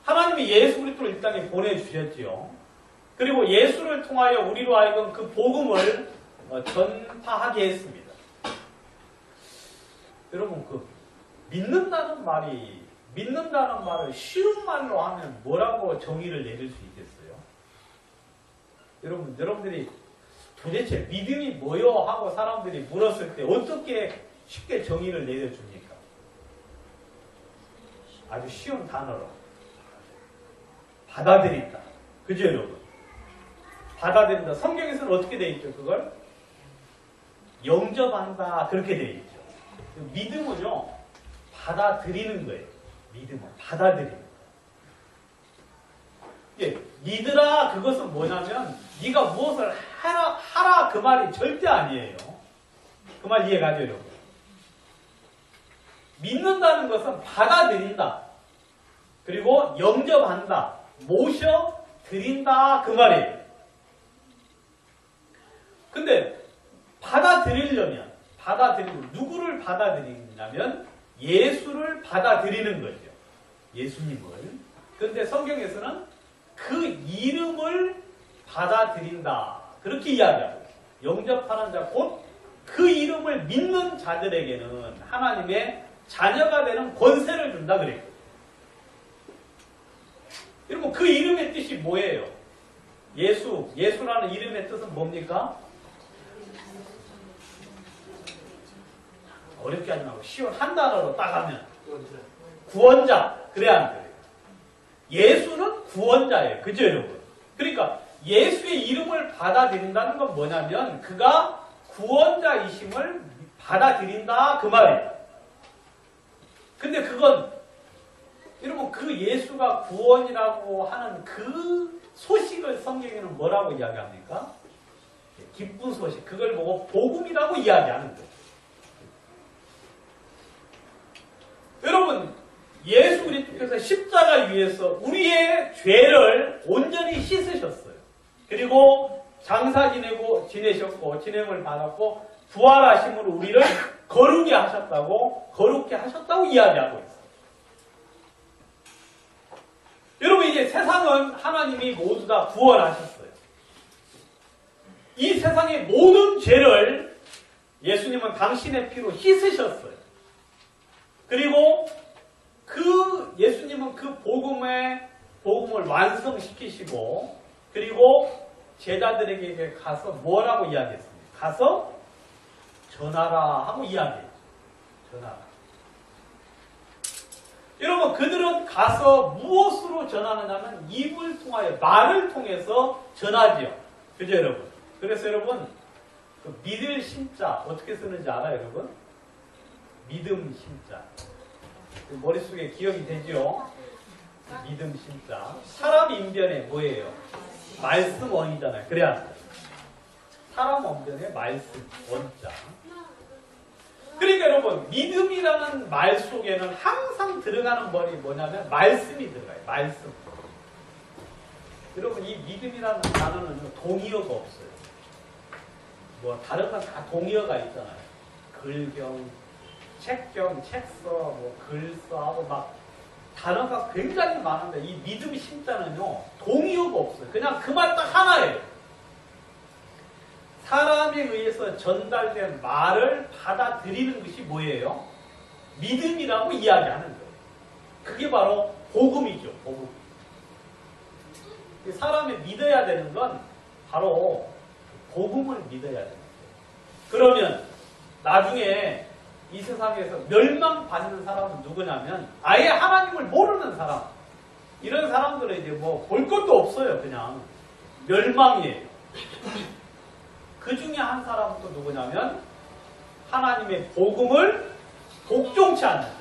하나님이 예수 그리스도를 이 땅에 보내주셨지요. 그리고 예수를 통하여 우리로 하여금 그 복음을 전파하게 했습니다. 여러분 그 믿는다는 말을 쉬운 말로 하면 뭐라고 정의를 내릴 수 있겠어요? 여러분들이 도대체 믿음이 뭐요? 하고 사람들이 물었을 때 어떻게 쉽게 정의를 내려줍니까? 아주 쉬운 단어로 받아들인다. 그죠 여러분? 받아들인다. 성경에서는 어떻게 되어 있죠? 그걸 영접한다. 그렇게 되어 있죠. 믿음은요. 받아들이는 거예요. 믿음은 받아들이는 거예요. 예, 믿으라 그것은 뭐냐면 네가 무엇을 하라 그 말이 절대 아니에요. 그 말 이해가죠 여러분? 믿는다는 것은 받아들인다. 그리고 영접한다. 모셔드린다 그 말이에요. 근데 받아들이려면 누구를 받아들이냐면 예수를 받아들이는 거죠. 예수님을. 그런데 성경에서는 그 이름을 받아들인다. 그렇게 이야기하고 있어요. 영접하는 자 곧 그 이름을 믿는 자들에게는 하나님의 자녀가 되는 권세를 준다 그래요. 여러분 그 이름의 뜻이 뭐예요? 예수라는 이름의 뜻은 뭡니까? 어렵게 하지 말고 쉬운 한 단어로 딱 하면 구원자. 그래야 안 돼요. 예수는 구원자예요. 그죠 여러분? 그러니까 예수의 이름을 받아들인다는 건 뭐냐면 그가 구원자이심을 받아들인다 그 말이에요. 근데 그건 여러분 그 예수가 구원이라고 하는 그 소식을 성경에는 뭐라고 이야기합니까? 기쁜 소식. 그걸 보고 복음이라고 이야기하는 거예요. 여러분 예수 그리스도께서 십자가 위에서 우리의 죄를 온전히 씻으셨어요. 그리고 장사 지내셨고 진행을 받았고 부활하심으로 우리를 거룩게 하셨다고 이야기하고 있어요. 여러분 이제 세상은 하나님이 모두 다 구원하셨어요. 이 세상의 모든 죄를 예수님은 당신의 피로 씻으셨어요. 그리고 예수님은 그 복음을 완성시키시고, 그리고 제자들에게 가서 뭐라고 이야기했습니까? 가서 전하라 하고 이야기했죠. 전하라. 여러분, 그들은 가서 무엇으로 전하느냐면 입을 통하여, 말을 통해서 전하지요. 그죠, 여러분? 그래서 여러분, 그 믿을 신자 어떻게 쓰는지 알아요, 여러분? 믿음 신자. 머릿속에 기억이 되죠? 믿음 신자. 사람 인변에 뭐예요? 말씀 원이잖아요. 그래야 사람 원변에 말씀 원자. 그러니까 여러분, 믿음이라는 말 속에는 항상 들어가는 말이 뭐냐면 말씀이 들어가요. 말씀. 여러분, 이 믿음이라는 단어는 동의어가 없어요. 뭐 다른 건 다 동의어가 있잖아요. 글경, 책경, 책써, 뭐 글써 하고 막 단어가 굉장히 많은데, 이 믿음 심자는요 동의어가 없어요. 그냥 그 말 딱 하나예요. 사람에 의해서 전달된 말을 받아들이는 것이 뭐예요? 믿음이라고 이야기하는 거예요. 그게 바로 복음이죠. 복음. 사람이 믿어야 되는 건 바로 복음을 믿어야 되는 거예요. 그러면 나중에 이 세상에서 멸망받는 사람은 누구냐면 아예 하나님을 모르는 사람. 이런 사람들은 이제 뭐 볼 것도 없어요. 그냥 멸망이에요. 그 중에 한 사람은 또 누구냐면 하나님의 복음을 복종치 않는 자.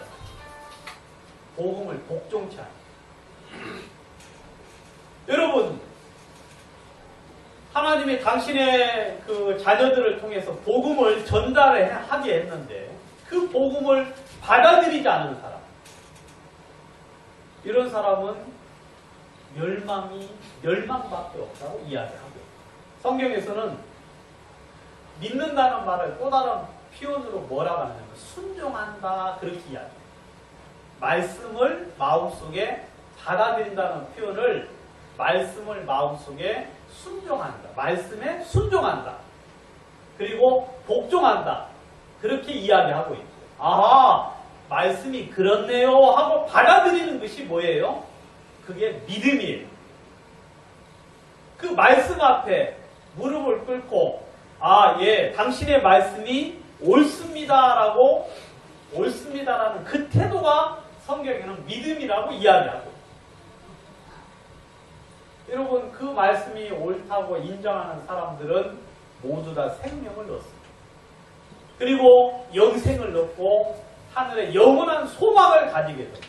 복음을 복종치 않는. 여러분, 하나님이 당신의 그 자녀들을 통해서 복음을 전달하게 했는데 그 복음을 받아들이지 않는 사람, 이런 사람은 멸망밖에 없다고 이야기하고, 성경에서는 믿는다는 말을 또 다른 표현으로 뭐라고 하냐면 순종한다, 그렇게 이야기해요. 말씀을 마음속에 받아들인다는 표현을 말씀을 마음속에 순종한다, 말씀에 순종한다, 그리고 복종한다, 그렇게 이야기하고 있죠. 아하, 말씀이 그렇네요 하고 받아들이는 것이 뭐예요? 그게 믿음이에요. 그 말씀 앞에 무릎을 꿇고 아, 예, 당신의 말씀이 옳습니다라고, 옳습니다라는 그 태도가 성경에는 믿음이라고 이야기하고, 여러분, 그 말씀이 옳다고 인정하는 사람들은 모두 다 생명을 얻습니다. 그리고 영생을 얻고 하늘에 영원한 소망을 가지게 됩니다.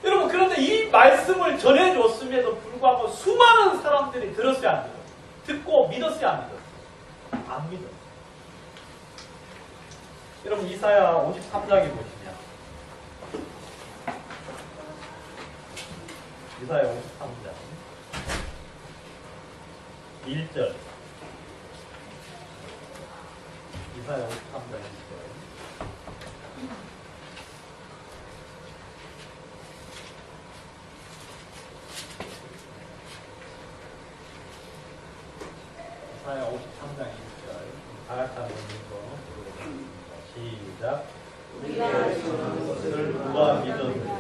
여러분, 그런데 이 말씀을 전해줬음에도 불구하고 수많은 사람들이 들었어야 안 돼요. 듣고 믿었어야 안 믿었어요. 안 믿었어요. 여러분, 이사야 53장에 보시면, 이사야 53장 1절, 이사야 53장 1절. 이사야 53장 1절. 다 같이 한번 읽어. 시작. 것을 누가 믿었느냐?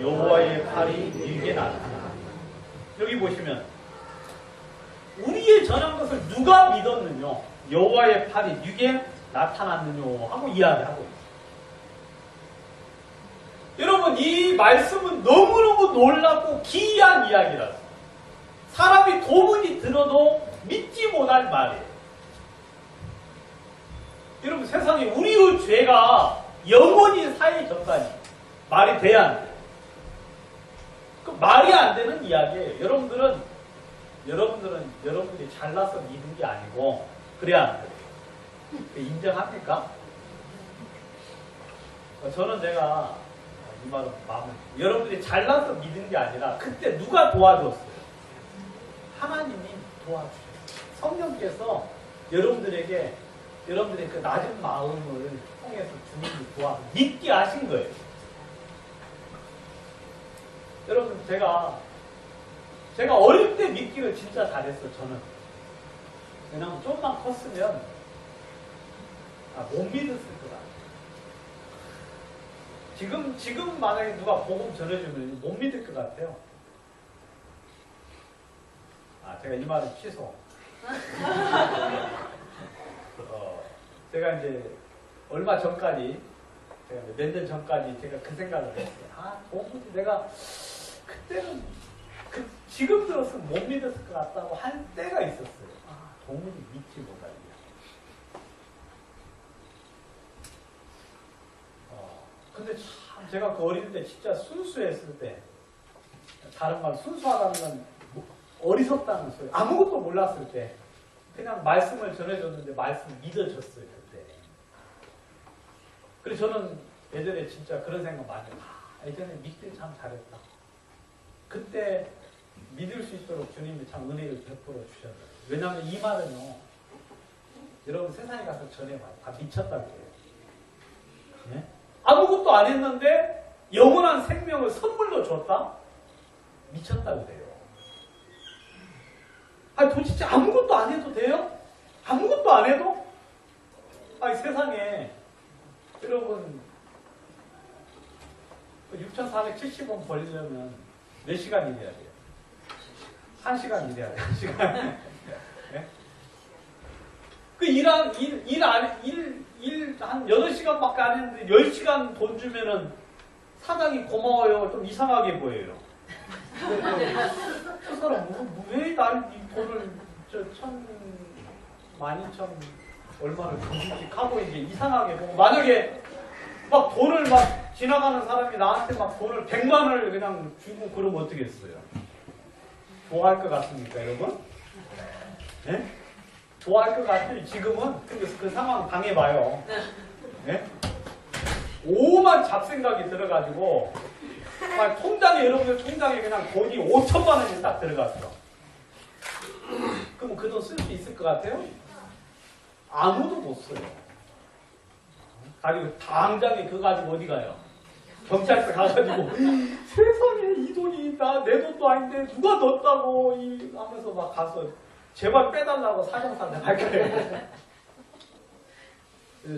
여호와의 팔이 네게 나타나. 여기 보시면 우리의 전한 것을 누가 믿었느냐? 여호와의 팔이 네게 나타났느냐 하고 이야기하고 있어요. 여러분, 이 말씀은 너무너무 놀랍고 기이한 이야기라서 사람이 도무지 들어도 믿지 못할 말이에요. 여러분, 세상에 우리의 죄가 영원히 사해졌다니 말이 돼야 안 돼요. 그 말이 안 되는 이야기예요. 여러분들이 잘나서 믿은 게 아니고 그래야 안 돼요. 인정합니까? 저는 제가 이 말은 마음에, 여러분들이 잘나서 믿은 게 아니라 그때 누가 도와줬어요? 하나님이 도와주셨어요. 성령께서 여러분들의 그 낮은 마음을 통해서 주님이 믿게 하신 거예요. 여러분, 제가 제가 어릴 때 믿기를 진짜 잘했어, 저는. 왜냐면 좀만 컸으면 못 믿었을 거다. 지금 만약에 누가 복음 전해주면 못 믿을 것 같아요. 제가 이 말은 취소. 제가 이제 얼마 전까지, 제가 몇 년 전까지 제가 그 생각을 했어요. 복음이 내가 그때는 지금 들었으면 못 믿었을 것 같다고 할 때가 있었어요. 도무지 믿지 못하게. 근데 참 제가 그 어릴 때 진짜 순수했을 때, 다른 말 순수하다는 건 어리석다는 소리, 아무것도 몰랐을 때 그냥 말씀을 전해줬는데 말씀 믿어졌어요 그때. 그래서 저는 예전에 진짜 그런 생각 많이 해요. 예전에 믿길 참 잘했다. 그때 믿을 수 있도록 주님이 참 은혜를 베풀어 주셨어요. 왜냐하면 이 말은요, 여러분 세상에 가서 전해봐요. 다 미쳤다고 해요. 네? 아무것도 안 했는데 영원한 생명을 선물로 줬다? 미쳤다고 돼요. 도대체 아무것도 안 해도 돼요? 아무것도 안 해도? 세상에 여러분 6,470원 벌려면 몇 시간 일해야 돼요? 1시간 일해야 돼요. 1시간. 네? 그 일 한 8시간밖에 안 했는데 10시간 돈 주면은 사장이 고마워요. 좀 이상하게 보여요. 저 사람 왜 날 이 돈을 12,000 얼마를 주지 하고 이제 이상하게 보고, 만약에 막 돈을 막 지나가는 사람이 나한테 막 돈을 100만을 그냥 주고 그러면 어떻게 했어요? 좋아할 것 같습니까, 여러분? 네? 좋아할 것 같아요. 지금은 그 상황 당해봐요. 네? 오만 잡생각이 들어가지고 통장에, 여러분들 통장에 그냥 돈이 5천만 원이 딱 들어갔어. 그럼 그 돈 쓸 수 있을 것 같아요? 아무도 못 써요. 가지고 당장에 그거 가지고 어디 가요? 경찰서 가가지고 세상에 이 돈이 내 돈도 아닌데 누가 넣었다고 하면서 막 가서 제발 빼달라고 사정사정 할 거예요.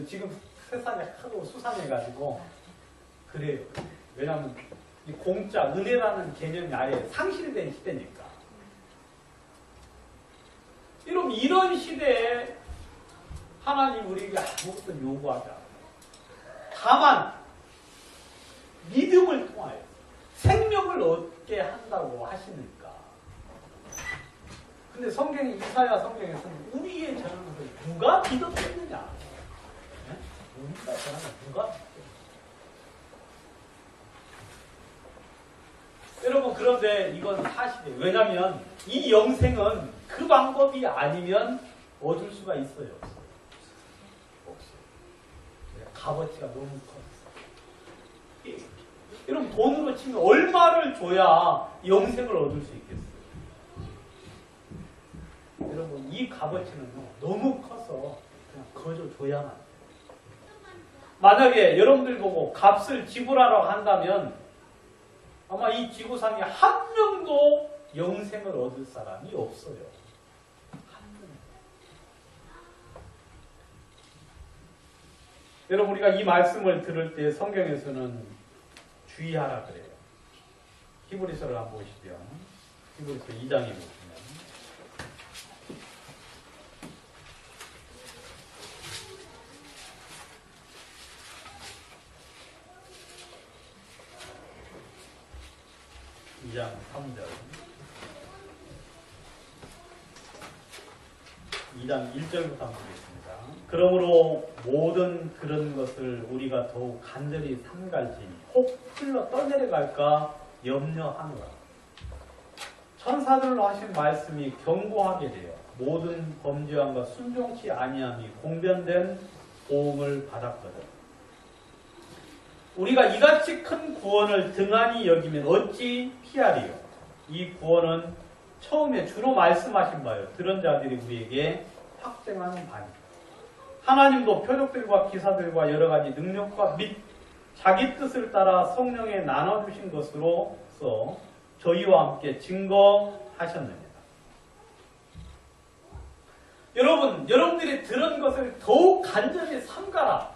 지금 세상에 하도 수상해가지고 그래요. 왜냐하면 이 공짜, 은혜라는 개념이 아예 상실된 시대니까. 여러분, 이런 시대에 하나님 우리에게 아무것도 요구하지 않아요. 다만 믿음을 통하여 생명을 얻게 한다고 하시니까. 근데 성경이, 이사야 성경에서는 우리의 전하는 것을 누가 믿었겠느냐? 네? 우리가 전하는 누가 믿겠느냐? 여러분, 그런데 이건 사실이에요. 왜냐하면 이 영생은 그 방법이 아니면 얻을 수가 있어요. 값어치가 너무 커요. 여러분, 돈으로 치면 얼마를 줘야 영생을 얻을 수 있겠어요? 여러분, 이 값어치는요, 너무 커서 그냥 거저 줘야만 돼요. 만약에 여러분들 보고 값을 지불하라고 한다면 아마 이 지구상에 한 명도 영생을 얻을 사람이 없어요. 한 명. 여러분, 우리가 이 말씀을 들을 때 성경에서는 주의하라 그래요. 히브리서를 한번 보시죠. 히브리서 2장에 보시면 2장 3절 2장 1절부터 한번 보겠습니다. 그러므로 모든 그런 것을 우리가 더욱 간절히 삼갈지니 혹 흘러 떠내려갈까 염려하노라. 천사들로 하신 말씀이 경고하게 되어 모든 범죄함과 순종치 아니함이 공변된 보응을 받았거든. 우리가 이같이 큰 구원을 등한히 여기면 어찌 피하리요? 이 구원은 처음에 주로 말씀하신 바요. 들은 자들이 우리에게 확증하는 바니까. 하나님도 표적들과 기사들과 여러 가지 능력과 및 자기 뜻을 따라 성령에 나눠주신 것으로서 저희와 함께 증거하시는 하셨느냐. 여러분, 여러분들이 들은 것을 더욱 간절히 삼가라.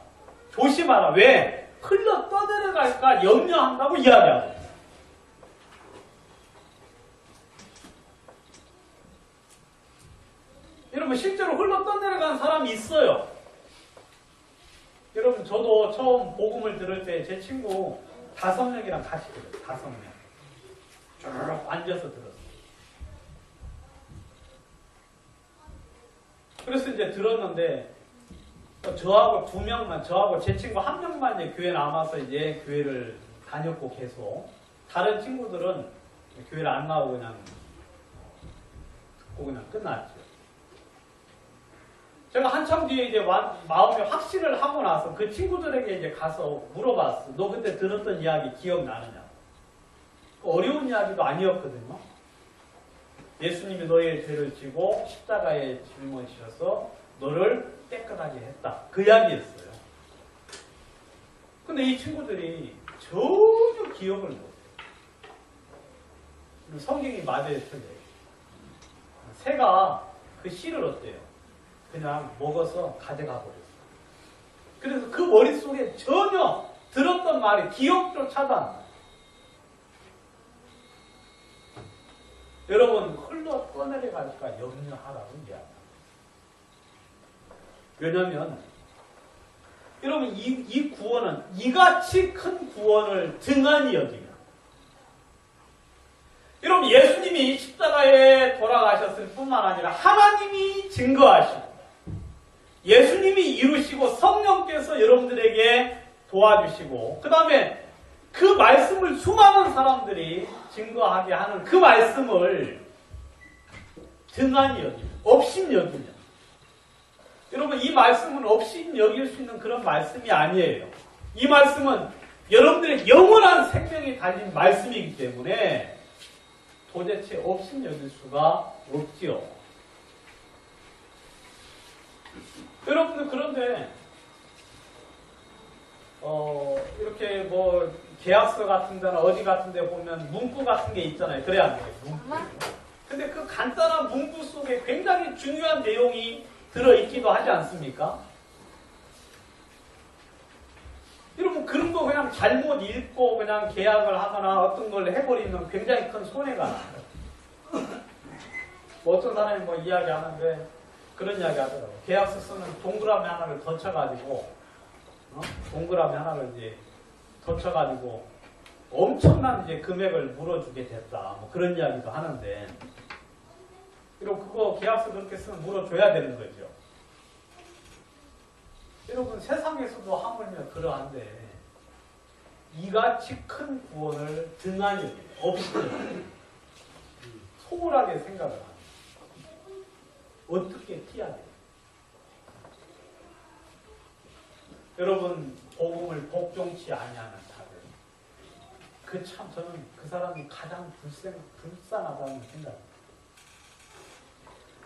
조심하라. 왜? 흘러 떠내려갈까 염려한다고 이야기하고 있어요. 여러분, 실제로 흘러 떠내려간 사람이 있어요. 여러분, 저도 처음 복음을 들을 때 제 친구 5명이랑 같이 들었어요. 5명. 쭉 앉아서 들었어요. 그래서 이제 들었는데, 저하고 2명만, 저하고 제 친구 1명만 이제 교회 남아서 이제 교회를 다녔고 계속. 다른 친구들은 교회를 안 나오고 그냥 듣고 그냥 끝났죠. 제가 한참 뒤에 이제 마음에 확신을 하고 나서 그 친구들에게 이제 가서 물어봤어. 너 그때 들었던 이야기 기억나느냐? 어려운 이야기도 아니었거든요. 예수님이 너의 죄를 지고 십자가에 짊어지셔서 너를 깨끗하게 했다. 그 이야기였어요. 근데 이 친구들이 전혀 기억을 못해요. 성경이 맞아요, 틀려요. 새가 그 씨를 어때요? 그냥 먹어서 가져가 버렸어요. 그래서 그 머릿속에 전혀 들었던 말이 기억조차도 안 나요. 여러분, 흘러 떠내려갈까 염려하라고 이야기합니다. 왜냐하면 여러분, 이 구원은 이같이 큰 구원을 등한히 여기며, 여러분, 예수님이 십자가에 돌아가셨을 뿐만 아니라 하나님이 증거하시고 예수님이 이루시고 성령께서 여러분들에게 도와주시고, 그 다음에 그 말씀을 수많은 사람들이 증거하게 하는 그 말씀을 등한히 여기며, 업신 여기며, 여러분, 이 말씀은 업신 여길 수 있는 그런 말씀이 아니에요. 이 말씀은 여러분들의 영원한 생명이 달린 말씀이기 때문에 도대체 업신 여길 수가 없지요. 여러분들, 그런데 이렇게 뭐 계약서 같은 데나 어디 같은 데 보면 문구 같은 게 있잖아요. 그래야 안 돼요. 문구. 근데 그 간단한 문구 속에 굉장히 중요한 내용이 들어있기도 하지 않습니까? 여러분, 그런 거 그냥 잘못 읽고 그냥 계약을 하거나 어떤 걸 해버리면 굉장히 큰 손해가 나요. 뭐 어떤 사람이 뭐 이야기하는데 그런 이야기 하더라고요. 계약서 쓰면 동그라미 하나를 더 쳐가지고, 동그라미 하나를 이제 더 쳐가지고 엄청난 이제 금액을 물어주게 됐다. 뭐 그런 이야기도 하는데, 여러분, 그거 계약서 그렇게 쓰면 물어줘야 되는 거죠. 여러분, 세상에서도 하물며 그러한데 이같이 큰 구원을 등한히 없이 소홀하게 생각을 합니다. 어떻게 피하냐? 여러분, 복음을 복종치 아니하는 자들, 그 참 저는 그 사람이 가장 불쌍하다는 생각입니다.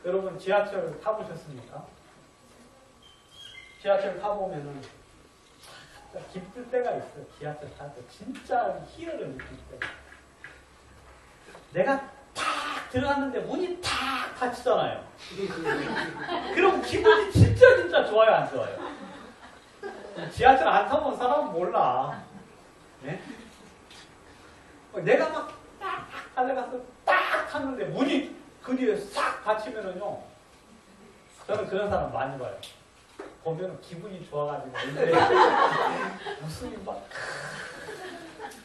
여러분, 지하철 타보셨습니까? 지하철 타보면은 진짜 기쁠 때가 있어요. 지하철 탈 때 진짜 희열을 느낄 때. 내가 탁 들어갔는데 문이 탁 닫히잖아요. 그럼 기분이 진짜 좋아요, 안 좋아요? 지하철 안 타본 사람은 몰라. 네? 내가 막 딱 달려가서 딱 탔는데 문이 그 뒤에 싹 닫히면은요, 저는 그런 사람 많이 봐요. 보면 기분이 좋아가지고 웃음이 막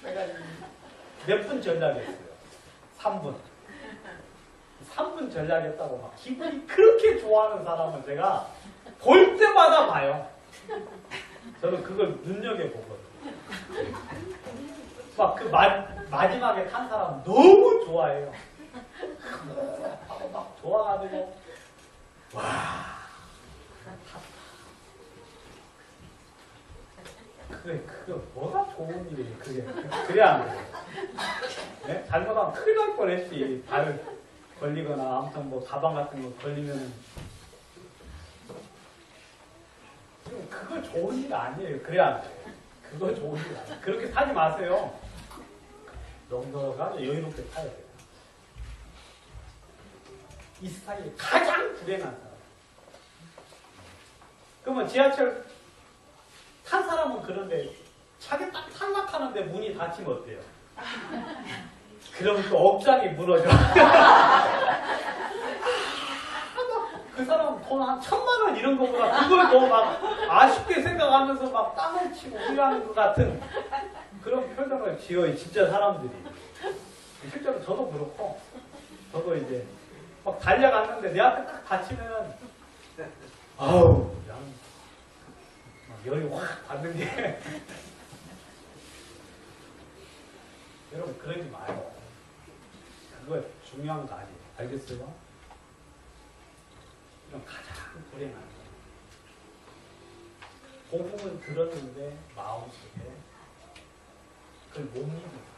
내가 몇 분 전략했어요. 3분 전략했다고 막 기분이 그렇게 좋아하는 사람을 제가 볼 때마다 봐요. 저는 그걸 눈여겨보거든요. 막 그 마지막에 탄 사람 너무 좋아해요. 막 좋아가지고 와, 그래, 그거 뭐가 좋은 일이에요. 그래 안 돼요. 네? 잘못하면 큰일 날 뻔했지. 발 걸리거나 아무튼 뭐 가방 같은 거 걸리면은. 그거 좋은 일 아니에요. 그래 안 돼요. 그거 좋은 일 아니에요. 그렇게 타지 마세요. 넉넉하게 여유롭게 타야 돼요. 이 사이에 가장 불행한 사람. 그러면 지하철 탄 사람은 그런데 차게 딱 탈락하는데 문이 닫히면 어때요? 그러면 또 억장이 무너져. 그 사람은 돈 한 1,000만 원 이런 거보다 그걸 더 막 아쉽게 생각하면서 막 땅을 치고 후회하는 것 같은 그런 표정을 지어요, 진짜 사람들이. 실제로 저도 그렇고, 저도 이제 막 달려갔는데 내 앞에 딱 닫히면, 아우, 그냥 막 열이 확 받는 게. 여러분, 그러지 마요. 그거 중요한 거 아니에요. 알겠어요? 이런 가장 불행한 거. 복음을 들었는데 마음속에 그걸 못 믿는 거예요.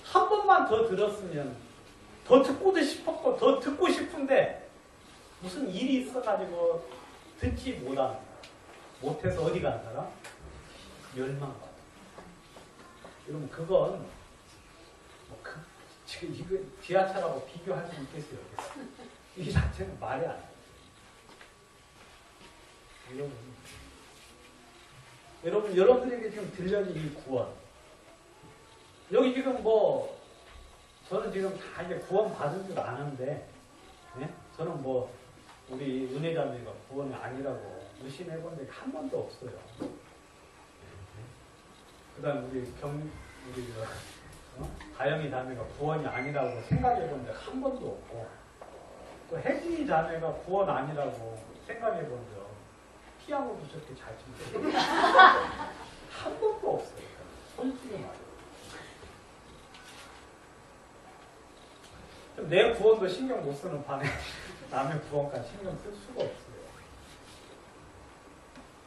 한 번만 더 들었으면 더 듣고도 싶었고 더 듣고 싶은데 무슨 일이 있어가지고 듣지 못한 못해서 어디 간 사람? 멸망받아. 여러분 그건 뭐 지금 이거 지하철하고 비교할 수 있겠어요? 이 자체는 말이 안 돼요. 여러분들에게 지금 들려진 이 구원. 여기 지금 뭐, 저는 지금 다 이제 구원 받은 줄 아는데, 네? 저는 뭐, 우리 은혜자매가 구원이 아니라고 의심해 본 적이 한 번도 없어요. 그 다음 우리 다영이 자매가 구원이 아니라고 생각해 본 적 한 번도 없고, 또 혜진이 자매가 구원 아니라고 생각해 본 적, 피아노도 저렇게 잘 치는데, 한 번도 없어요. 솔직히 말해요. 내 구원도 신경 못 쓰는 반에 남의 구원까지 신경 쓸 수가 없어요.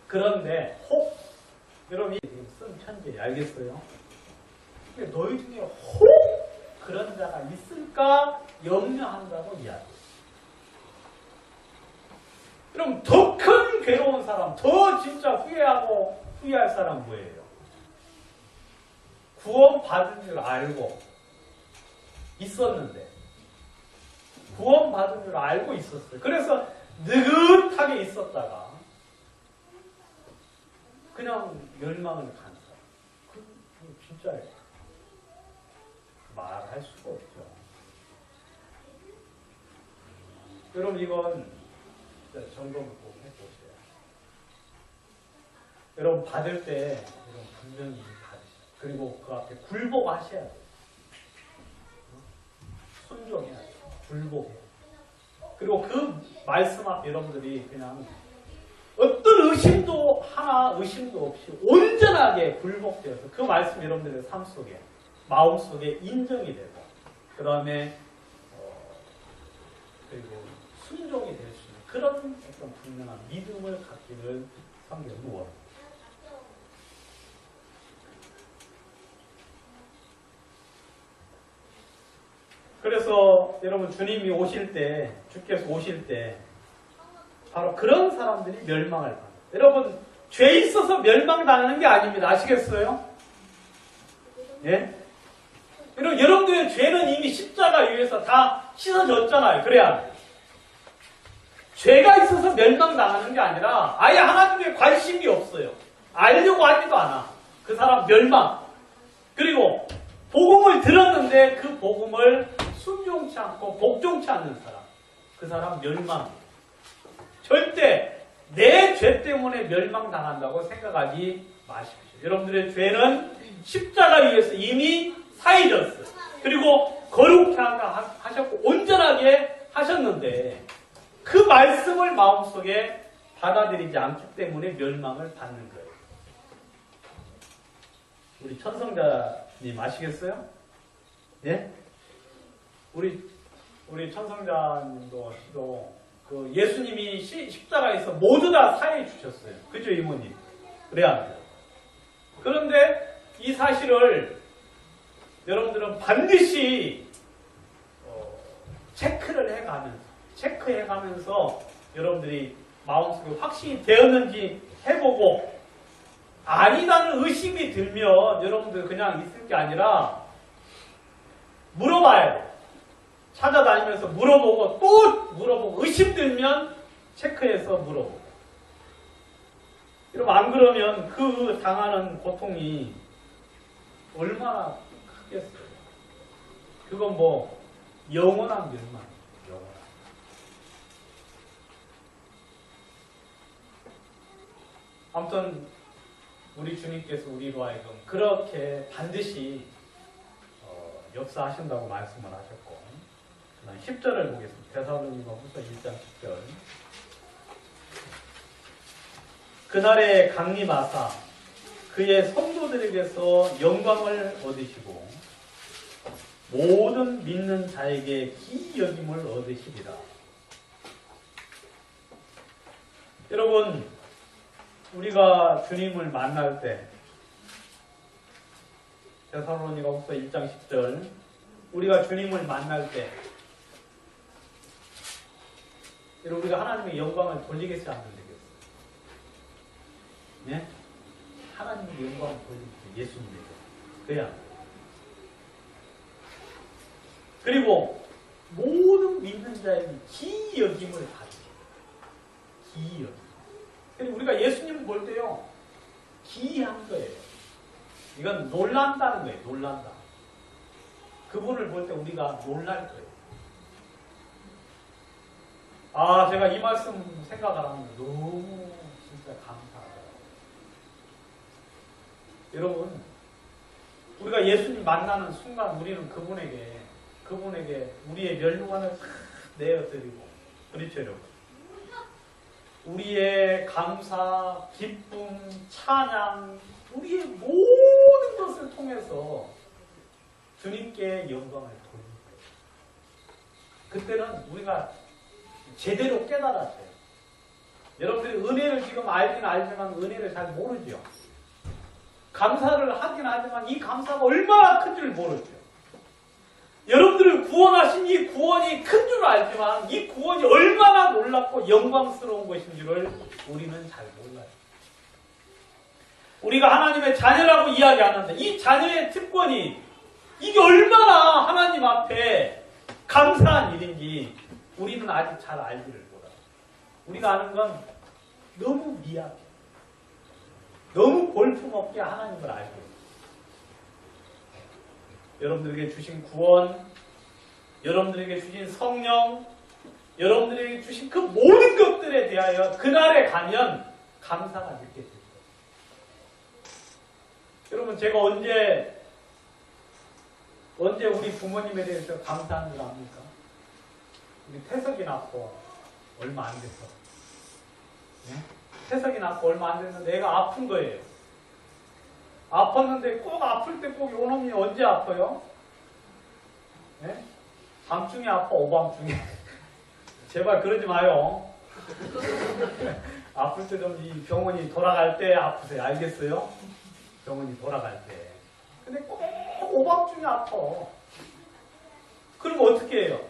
그런데 혹 여러분이 지금 쓴 편지 알겠어요? 근데 너희 중에 혹 그런 자가 있을까 염려한다고 이야기해요. 그럼 더 큰 괴로운 사람, 더 진짜 후회할 사람 뭐예요? 구원 받은 줄 알고 있었는데 구원 받은 줄 알고 있었어요. 그래서 느긋하게 있었다가 그냥 멸망을 간 사람. 그 진짜예요. 말할 수가 없죠. 여러분 이건 점검을 꼭 해보세요. 여러분 받을 때 여러분 분명히 받으세요. 그리고 그 앞에 굴복하셔야 돼요. 순종해야 돼요. 굴복해요. 그리고 그 말씀 앞 여러분들이 그냥 어떤 의심도 없이 온전하게 굴복되어서 그 말씀 여러분들의 삶 속에 마음 속에 인정이 되고 그 다음에 그리고 순종이 될 수 있는 그런 어떤 분명한 믿음을 갖기를 성경은 원합니다. 그래서 여러분 주님이 오실 때, 주께서 오실 때 바로 그런 사람들이 멸망을 받아요. 여러분 죄 있어서 멸망당하는 게 아닙니다. 아시겠어요? 예? 여러분들의 죄는 이미 십자가 위에서 다 씻어졌잖아요. 그래야 죄가 있어서 멸망당하는 게 아니라 아예 하나님께 관심이 없어요. 알려고 하지도 않아. 그 사람 멸망. 그리고 복음을 들었는데 그 복음을 순종치 않고 복종치 않는 사람. 그 사람 멸망. 절대 내 죄 때문에 멸망당한다고 생각하지 마십시오. 여러분들의 죄는 십자가 위에서 이미 사해졌어요. 그리고 거룩하게 하셨고 온전하게 하셨는데 그 말씀을 마음속에 받아들이지 않기 때문에 멸망을 받는 거예요. 우리 천성자님 아시겠어요? 예? 우리 천성자님도 그 예수님이 십자가에서 모두 다 사해 주셨어요. 그죠, 이모님? 그래야 돼요. 그런데 이 사실을 여러분들은 반드시 체크해가면서 여러분들이 마음속에 확신이 되었는지 해보고 아니라는 의심이 들면 여러분들 그냥 있을 게 아니라 물어봐야 돼. 찾아다니면서 물어보고 또 물어보고 의심들면 체크해서 물어보고. 여러분 안 그러면 그 당하는 고통이 얼마나 크겠어요. 그건 뭐 영원한 멸망. 영원한. 아무튼 우리 주님께서 우리로 하여금 그렇게 반드시 역사하신다고 말씀을 하셨고, 그다음 10절을 보겠습니다. 데살로니가후서 1장 10절. 그날에 강림하사 그의 성도들에게서 영광을 얻으시고 모든 믿는 자에게 기이 여김을 얻으시리라. 여러분, 우리가 주님을 만날 때, 데살로니가후서 1장 10절, 우리가 주님을 만날 때, 여러분 우리가 하나님의 영광을 돌리겠지 안 돌리겠어요? 네? 하나님의 영광을 돌리겠어요. 예수님에게. 그냥. 그리고 모든 믿는 자에게 기이 여김을 받으세요. 기이 여김. 그리고 우리가 예수님을 볼 때요, 기이한 거예요. 이건 놀란다는 거예요. 놀란다. 그분을 볼 때 우리가 놀랄 거예요. 아, 제가 이 말씀 생각을 하면 너무 진짜 감사하더라고요. 여러분, 우리가 예수님 만나는 순간 우리는 그분에게 우리의 멸류관을 내어드리고, 그렇죠, 여러분? 우리의 감사, 기쁨, 찬양, 우리의 모든 것을 통해서 주님께 영광을 돌립니다. 그때는 우리가 제대로 깨달았어요. 여러분들이 은혜를 지금 알긴 알지만 은혜를 잘 모르죠. 감사를 하긴 하지만 이 감사가 얼마나 큰 줄 모르죠. 여러분들을 구원하신 이 구원이 큰 줄 알지만 이 구원이 얼마나 놀랍고 영광스러운 것인지를 우리는 잘 몰라요. 우리가 하나님의 자녀라고 이야기하는데 이 자녀의 특권이 이게 얼마나 하나님 앞에 감사한 일인지 우리는 아직 잘 알지를 못해요. 우리가 아는 건 너무 미약해. 너무 볼품없게 하나님을 알고 있어요. 여러분들에게 주신 구원, 여러분들에게 주신 성령, 여러분들에게 주신 그 모든 것들에 대하여 그날에 가면 감사가 느껴질 거예요. 여러분, 제가 언제 우리 부모님에 대해서 감사한 줄 압니까? 우리 태석이 낳고 얼마 안 됐어. 네? 태석이 낳고 얼마 안 됐는데 애가 아픈 거예요. 아팠는데 꼭 아플 때 꼭 요놈이 언제 아파요? 네? 밤중에 아파, 오밤중에. 제발 그러지 마요. 아플 때 좀 이 병원이 돌아갈 때 아프세요. 알겠어요? 병원이 돌아갈 때. 근데 꼭 오밤중에 아파. 그럼 어떻게 해요?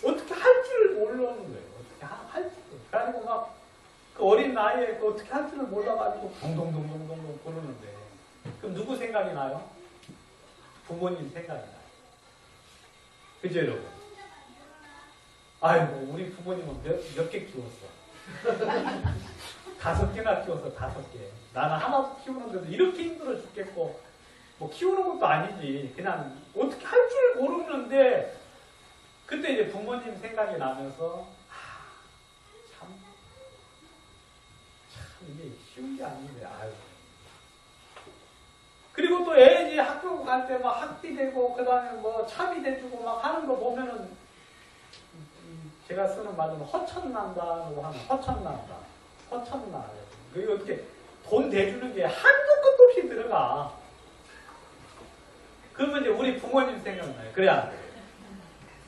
어떻게 할 줄을 모르는 거예요. 어떻게 할 줄. 그래가지고 막 그 어린 나이에 그 어떻게 할 줄을 몰라가지고 동동동동동동 부르는데. 그럼 누구 생각이 나요? 부모님 생각이 나요. 그죠, 여러분? 아이고, 우리 부모님은 몇 개 키웠어? 5개나 키웠어, 5개. 나는 하나 키우는데도 이렇게 힘들어 죽겠고, 뭐 키우는 것도 아니지. 그냥 어떻게 할 줄 모르는데, 그때 이제 부모님 생각이 나면서, 참 이게 쉬운 게 아닌데, 아유. 그리고 또 애 이제 학교 갈 때 막 학비되고, 그 다음에 뭐 차비대주고 막 하는 거 보면은, 제가 쓰는 말은 허천난다고 하면 허천난다. 허천나. 그게 어떻게 돈 대주는 게 한도 끝도 없이 들어가. 그러면 이제 우리 부모님 생각나요. 그래 안 그래요?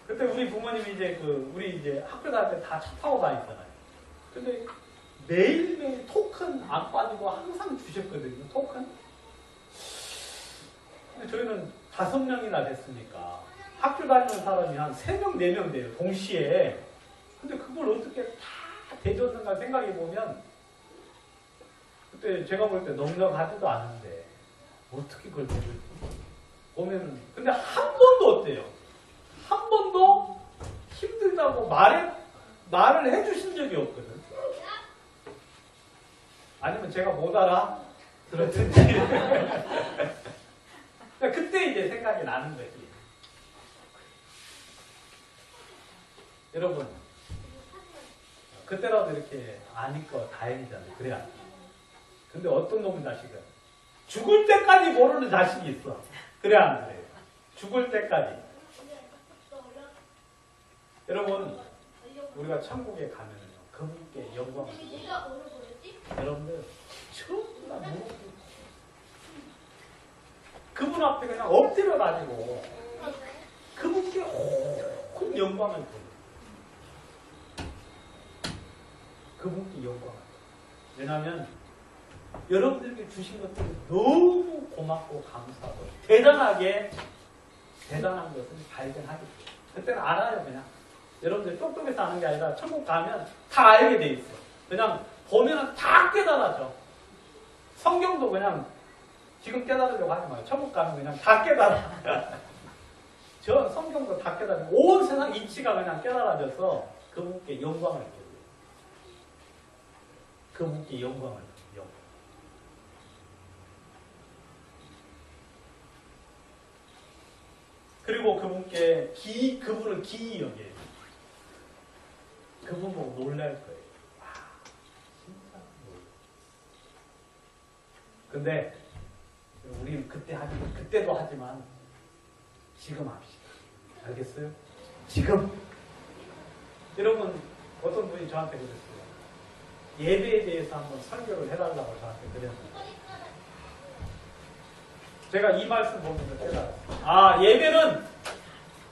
그때 우리 부모님이 이제 우리 이제 학교 다닐 때 다 차 타고 다니잖아요. 근데 매일매일 토큰 안 빠지고 항상 주셨거든요. 토큰. 근데 저희는 5명이나 됐으니까 학교 다니는 사람이 한 3명, 4명 돼요. 동시에. 근데 그걸 어떻게 다 대줬는가 생각해 보면 그때 제가 볼 때 넉넉하지도 않은데 어떻게 그걸 대줬지? 보면은 근데 한 번도 어때요? 번도 힘들다고 말을 해주신 적이 없거든. 아니면 제가 못 알아 들었든지. 그때 이제 생각이 나는 거지. 여러분, 그때라도 이렇게 아니까 다행이잖아요. 그래야. 근데 어떤 놈의 자식은 죽을 때까지 모르는 자식이 있어. 그래 안 그래요? 죽을 때까지. 여러분, 우리가 천국에 가면은요, 그분께 영광을 여러분들 전부 다 무릎 그분 앞에 그냥 엎드려 가지고 그분께 온 영광을 드려요. 그분께 영광을. 왜냐하면 여러분들에게 주신 것들이 너무 고맙고 감사하고 대단한 것을 발견하게 돼요. 그때는 알아요. 그냥 여러분들 똑똑해서 아는 게 아니라 천국 가면 다 알게 돼 있어. 그냥 보면은 다 깨달아져. 성경도 그냥 지금 깨달으려고 하지 마요. 천국 가면 그냥 다 깨달아. 저 성경도 다 깨달아. 온 세상 이치가 그냥 깨달아져서 그분께 영광을 드려요. 그분께 영광을 드려요. 그리고 그분께 그분을 기이 여겨요. 그분 보고 놀랄 거예요. 와, 진짜 놀랄. 근데 우리 그때도 하지만 지금 합시다. 알겠어요? 지금. 여러분, 어떤 분이 저한테 그랬어요. 예배에 대해서 한번 설교를 해달라고 저한테 그랬는데 제가 이 말씀 보면서 깨달았어요. 예배는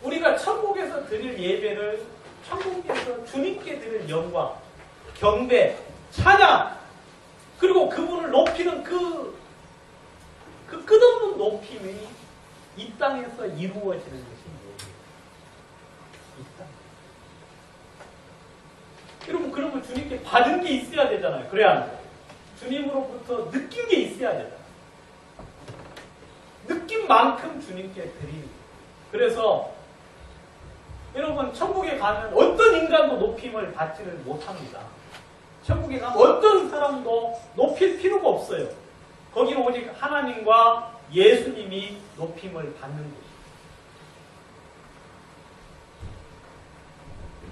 우리가 천국에서 드릴 예배를 천국에서 주님께 드릴 영광, 경배, 찬양, 그리고 그분을 높이는 그 끝없는 높임이 이 땅에서 이루어지는 것이 예배예요. 이 땅. 여러분, 그러면 주님께 받은 게 있어야 되잖아요. 그래야 안 돼요. 주님으로부터 느낀 게 있어야 되잖아요. 느낀 만큼 주님께 드리는 거예요. 그래서 여러분, 천국에 가면 어떤 인간도 높임을 받지를 못합니다. 천국에 가면 어떤 사람도 높일 필요가 없어요. 거기는 오직 하나님과 예수님이 높임을 받는 곳이에요.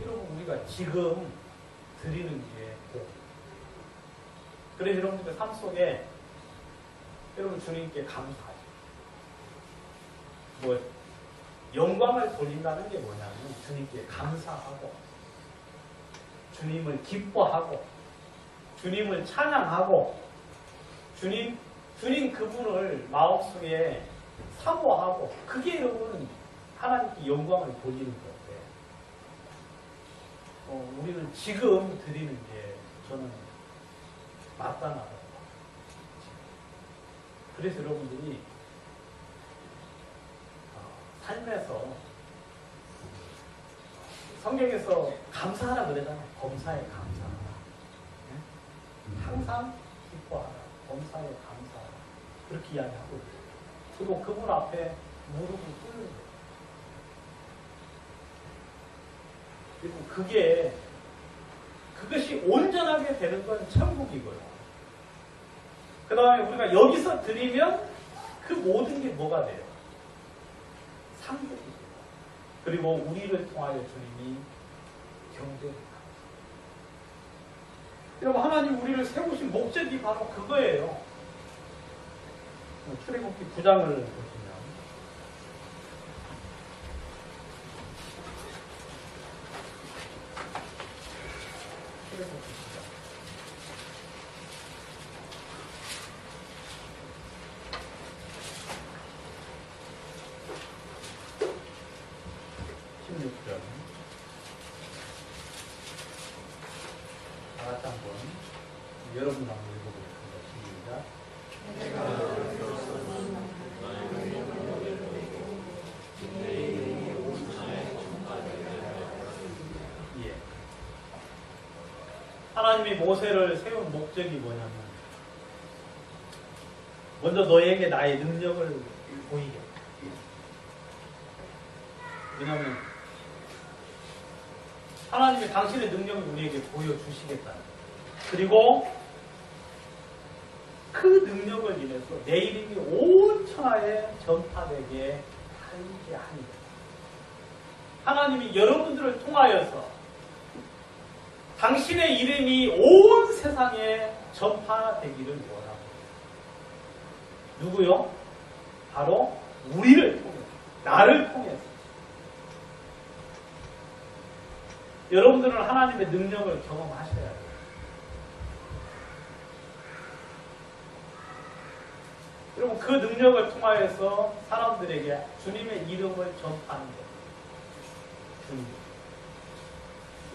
여러분, 우리가 지금 드리는 게 복. 그래서 여러분들 삶 속에 여러분 주님께 감사하죠. 영광을 돌린다는 게 뭐냐면 주님께 감사하고 주님을 기뻐하고 주님을 찬양하고 주님 그분을 마음속에 사모하고 그게 여러분 하나님께 영광을 돌리는 건데 우리는 지금 드리는 게 저는 맞다나라고 봐요. 그래서 여러분들이 삶에서 성경에서 감사하라 그러잖아요. 범사에 감사하라. 네? 항상 기뻐하라. 범사에 감사하라. 그렇게 이야기하고 있어요. 그리고 그분 앞에 무릎을 꿇는 거예요. 그리고 그것이 온전하게 되는 건 천국이고요. 그 다음에 우리가 여기서 드리면 그 모든 게 뭐가 돼요? 상급이죠. 그리고 우리를 통하여 주님이 경배를 합니다. 여러분, 하나님 우리를 세우신 목적이 바로 그거예요. 출애굽기 9장을 보시면 출애굽기 16절 다 같이 한번 여러분 한번 읽어보겠습니다. 시작. 예. 하나님이 모세를 세운 목적이 뭐냐면 먼저 너에게 나의 능력을 보이게. 왜냐하면 하나님이 당신의 능력을 우리에게 보여주시겠다는 거예요. 그리고 그 능력을 인해서 내 이름이 온 천하에 전파되게 하게 하는 거예요. 하나님이 여러분들을 통하여서 당신의 이름이 온 세상에 전파되기를 원합니다. 누구요? 바로 우리를 통해서, 나를 통해서. 여러분들은 하나님의 능력을 경험하셔야 돼요. 여러분, 그 능력을 통하여서 사람들에게 주님의 이름을 전파하는 거예요.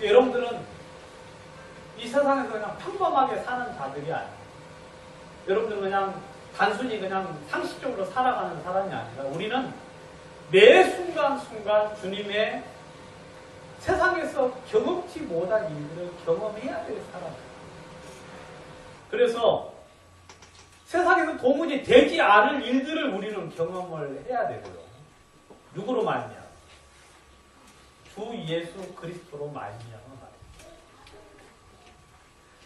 여러분들은 이 세상에서 그냥 평범하게 사는 자들이 아니에요. 여러분들은 그냥 단순히 그냥 상식적으로 살아가는 사람이 아니라 우리는 매 순간순간 주님의 세상에서 경험치 못한 일들을 경험해야 될 사람이에요. 그래서 세상에서 도무지 되지 않을 일들을 우리는 경험을 해야 되고요. 누구로 말미암아? 주 예수 그리스도로 말미암아 말이에요.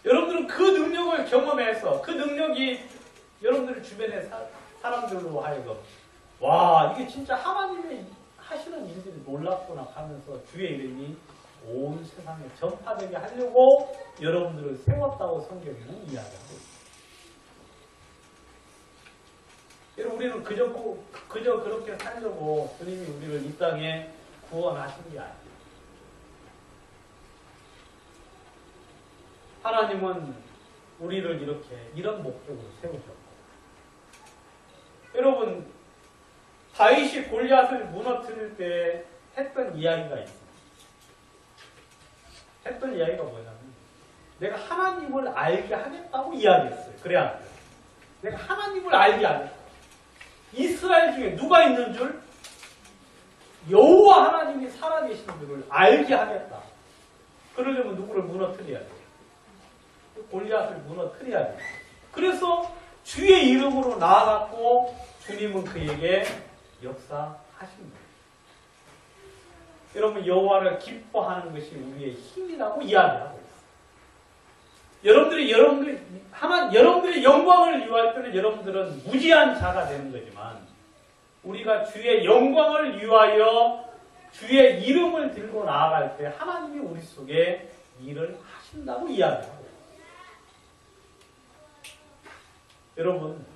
여러분들은 그 능력을 경험해서 그 능력이 여러분들 주변의 사람들로 하여금 와, 이게 진짜 하나님의 하시는 일들이 놀랍구나 하면서 주의 이름이 온 세상에 전파되게 하려고 여러분들을 세웠다고 성경에는 이야기하고 있습니다. 여러분, 우리는 그저 그렇게 살려고 주님이 우리를 이 땅에 구원하신 게 아니에요. 하나님은 우리를 이런 목적으로 세우셨고, 여러분, 다윗이 골리앗을 무너뜨릴 때 했던 이야기가 있습니다. 했던 이야기가 뭐냐면, 내가 하나님을 알게 하겠다고 이야기했어요. 그래야 안 돼요. 내가 하나님을 알게 하겠다. 이스라엘 중에 누가 있는 줄? 여호와 하나님이 살아계신 줄을 알게 하겠다. 그러려면 누구를 무너뜨려야 돼요? 골리앗을 무너뜨려야 돼요. 그래서 주의 이름으로 나아갔고 주님은 그에게 역사하신 거예요. 여러분, 여호와를 기뻐하는 것이 우리의 힘이라고 이야기하고 있어요. 여러분들의 영광을 위할 때는 여러분들은 무지한 자가 되는 거지만, 우리가 주의 영광을 위하여 주의 이름을 들고 나아갈 때 하나님이 우리 속에 일을 하신다고 이야기하고 있어요. 여러분,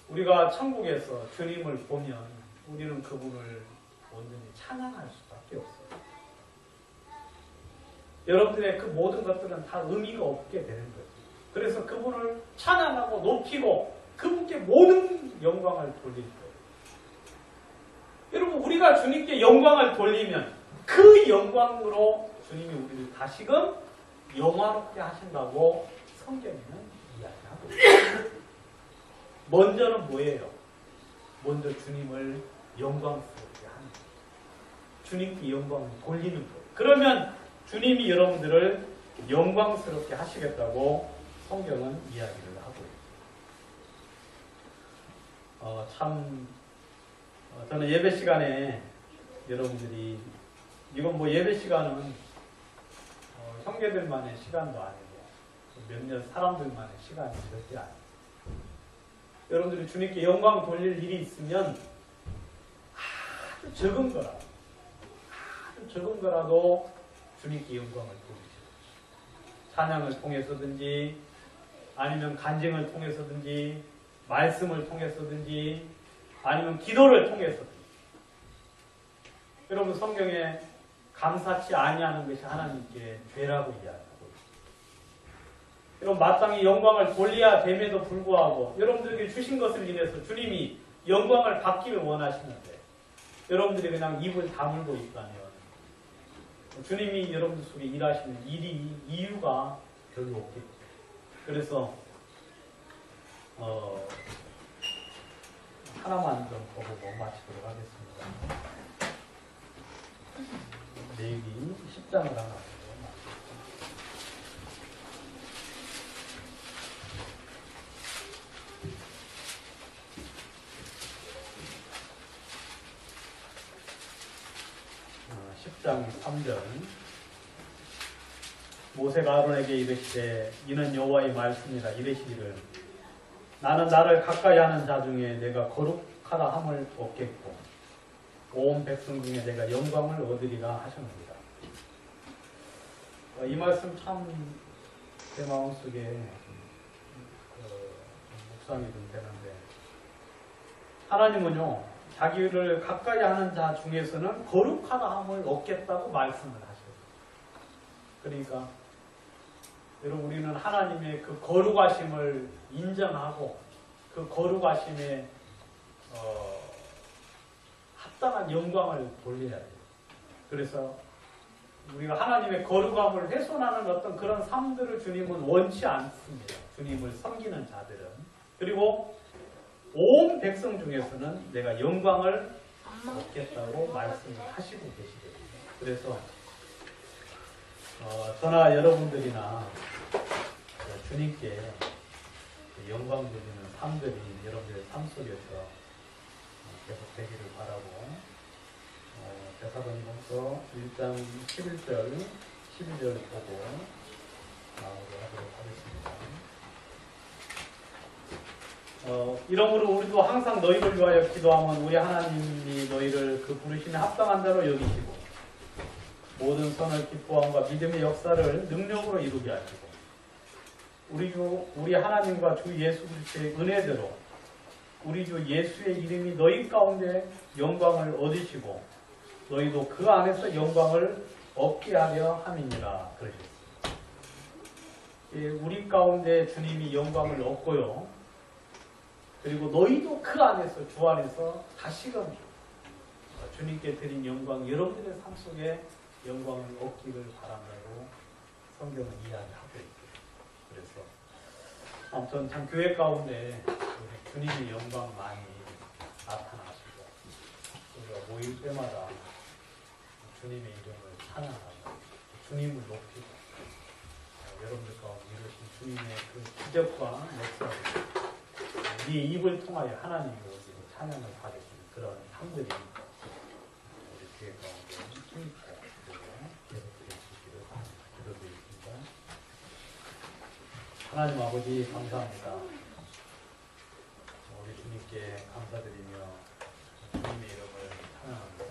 우리가 천국에서 주님을 보면 우리는 그분을 온전히 찬양할 수밖에 없어요. 여러분들의 그 모든 것들은 다 의미가 없게 되는 거죠. 그래서 그분을 찬양하고 높이고 그분께 모든 영광을 돌릴 거예요. 여러분, 우리가 주님께 영광을 돌리면 그 영광으로 주님이 우리를 다시금 영화롭게 하신다고 성경에는 이야기하고 있어요. 먼저는 뭐예요? 먼저 주님을 영광스럽게 하는 거예요. 주님께 영광을 돌리는 거예요. 그러면 주님이 여러분들을 영광스럽게 하시겠다고 성경은 이야기를 하고 있어요. 저는 예배 시간에 여러분들이, 이건 뭐 예배 시간은 형제들만의 시간도 아니고 몇몇 사람들만의 시간이 절대 아니에요. 여러분들이 주님께 영광 돌릴 일이 있으면 아주 적은 거라도 주님께 영광을 돌리시고, 찬양을 통해서든지 아니면 간증을 통해서든지 말씀을 통해서든지 아니면 기도를 통해서든지. 여러분, 성경에 감사치 아니하는 것이 하나님께 죄라고 이야기하고 있습니다. 여러분, 마땅히 영광을 돌려야 됨에도 불구하고 여러분들에게 주신 것을 인해서 주님이 영광을 받기를 원하시는데 여러분들이 그냥 입을 다물고 있다면 주님이 여러분들 속에 일하시는 이유가 별로 없겠죠. 그래서 하나만 좀 보고 마치도록 하겠습니다. 레위기 10장을 하나 보고 마치겠습니다. 10장 3절 모세가 아론에게 이르시되 이는 여호와의 말씀이라 이르시기를 나는 나를 가까이 하는 자 중에 내가 거룩하다 함을 얻겠고 온 백성 중에 내가 영광을 얻으리라 하셨습니다. 이 말씀 참 제 마음속에 묵상이 좀 되는데 하나님은요 자기를 가까이 하는 자 중에서는 거룩하다 함을 얻겠다고 말씀을 하셔요. 그러니까 여러분 우리는 하나님의 그 거룩하심을 인정하고 그 거룩하심에 합당한 영광을 돌려야 돼요. 그래서 우리가 하나님의 거룩함을 훼손하는 어떤 그런 삶들을 주님은 원치 않습니다. 주님을 섬기는 자들은. 그리고 온 백성 중에서는 내가 영광을 얻겠다고 말씀을 하시고 계시거든요. 그래서 저나 여러분들이나 주님께 영광 드리는 삶들이 여러분들의 삶 속에서 계속 되기를 바라고 데살로니가서 1장 11절 12절 보고 마무리하도록 하겠습니다. 이러므로 우리도 항상 너희를 위하여 기도하면 우리 하나님이 너희를 그 부르심에 합당한 자로 여기시고 모든 선을 기뻐함과 믿음의 역사를 능력으로 이루게 하시고 우리 하나님과 주 예수 그리스도의 은혜대로 우리 주 예수의 이름이 너희 가운데 영광을 얻으시고 너희도 그 안에서 영광을 얻게 하려 함이니라 그러셨습니다. 우리 가운데 주님이 영광을 얻고요. 그리고 너희도 그 안에서 주 안에서 다시금 주님께 드린 영광 여러분들의 삶 속에 영광을 얻기를 바란다고 성경은 이야기하고 있어요. 그래서 아무튼 참 교회 가운데 우리 주님의 영광 많이 나타나시고 우리가 모일 때마다 주님의 이름을 찬양하고 주님을 높이고 여러분들 가운데 이루신 주님의 그 기적과 역사를 우리의 입을 통하여 하나님이 오시고 찬양을 받으시는 그런 삶들이 우리 교회 가운데 힘있고 계속되어 주시기를 기도드리겠습니다. 하나님 아버지 감사합니다. 우리 주님께 감사드리며 주님의 이름을 찬양합니다.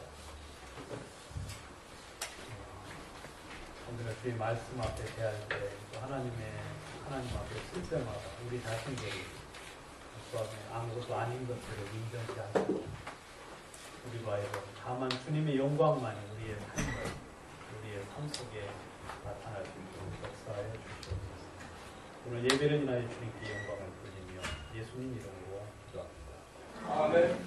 오늘 주의 말씀 앞에 대할 때 또 하나님 앞에 쓸 때마다 우리 자신들이 그 안에 아무것도 아닌 것들을 인정치 않고 우리가 하여금 다만 주님의 영광만이 우리의 삶 속에 나타날 수 있도록 역사하여 주시옵소서. 오늘 예배를 인하여 주님께 영광을 돌리며 예수님 이름으로 기도합니다. 아멘.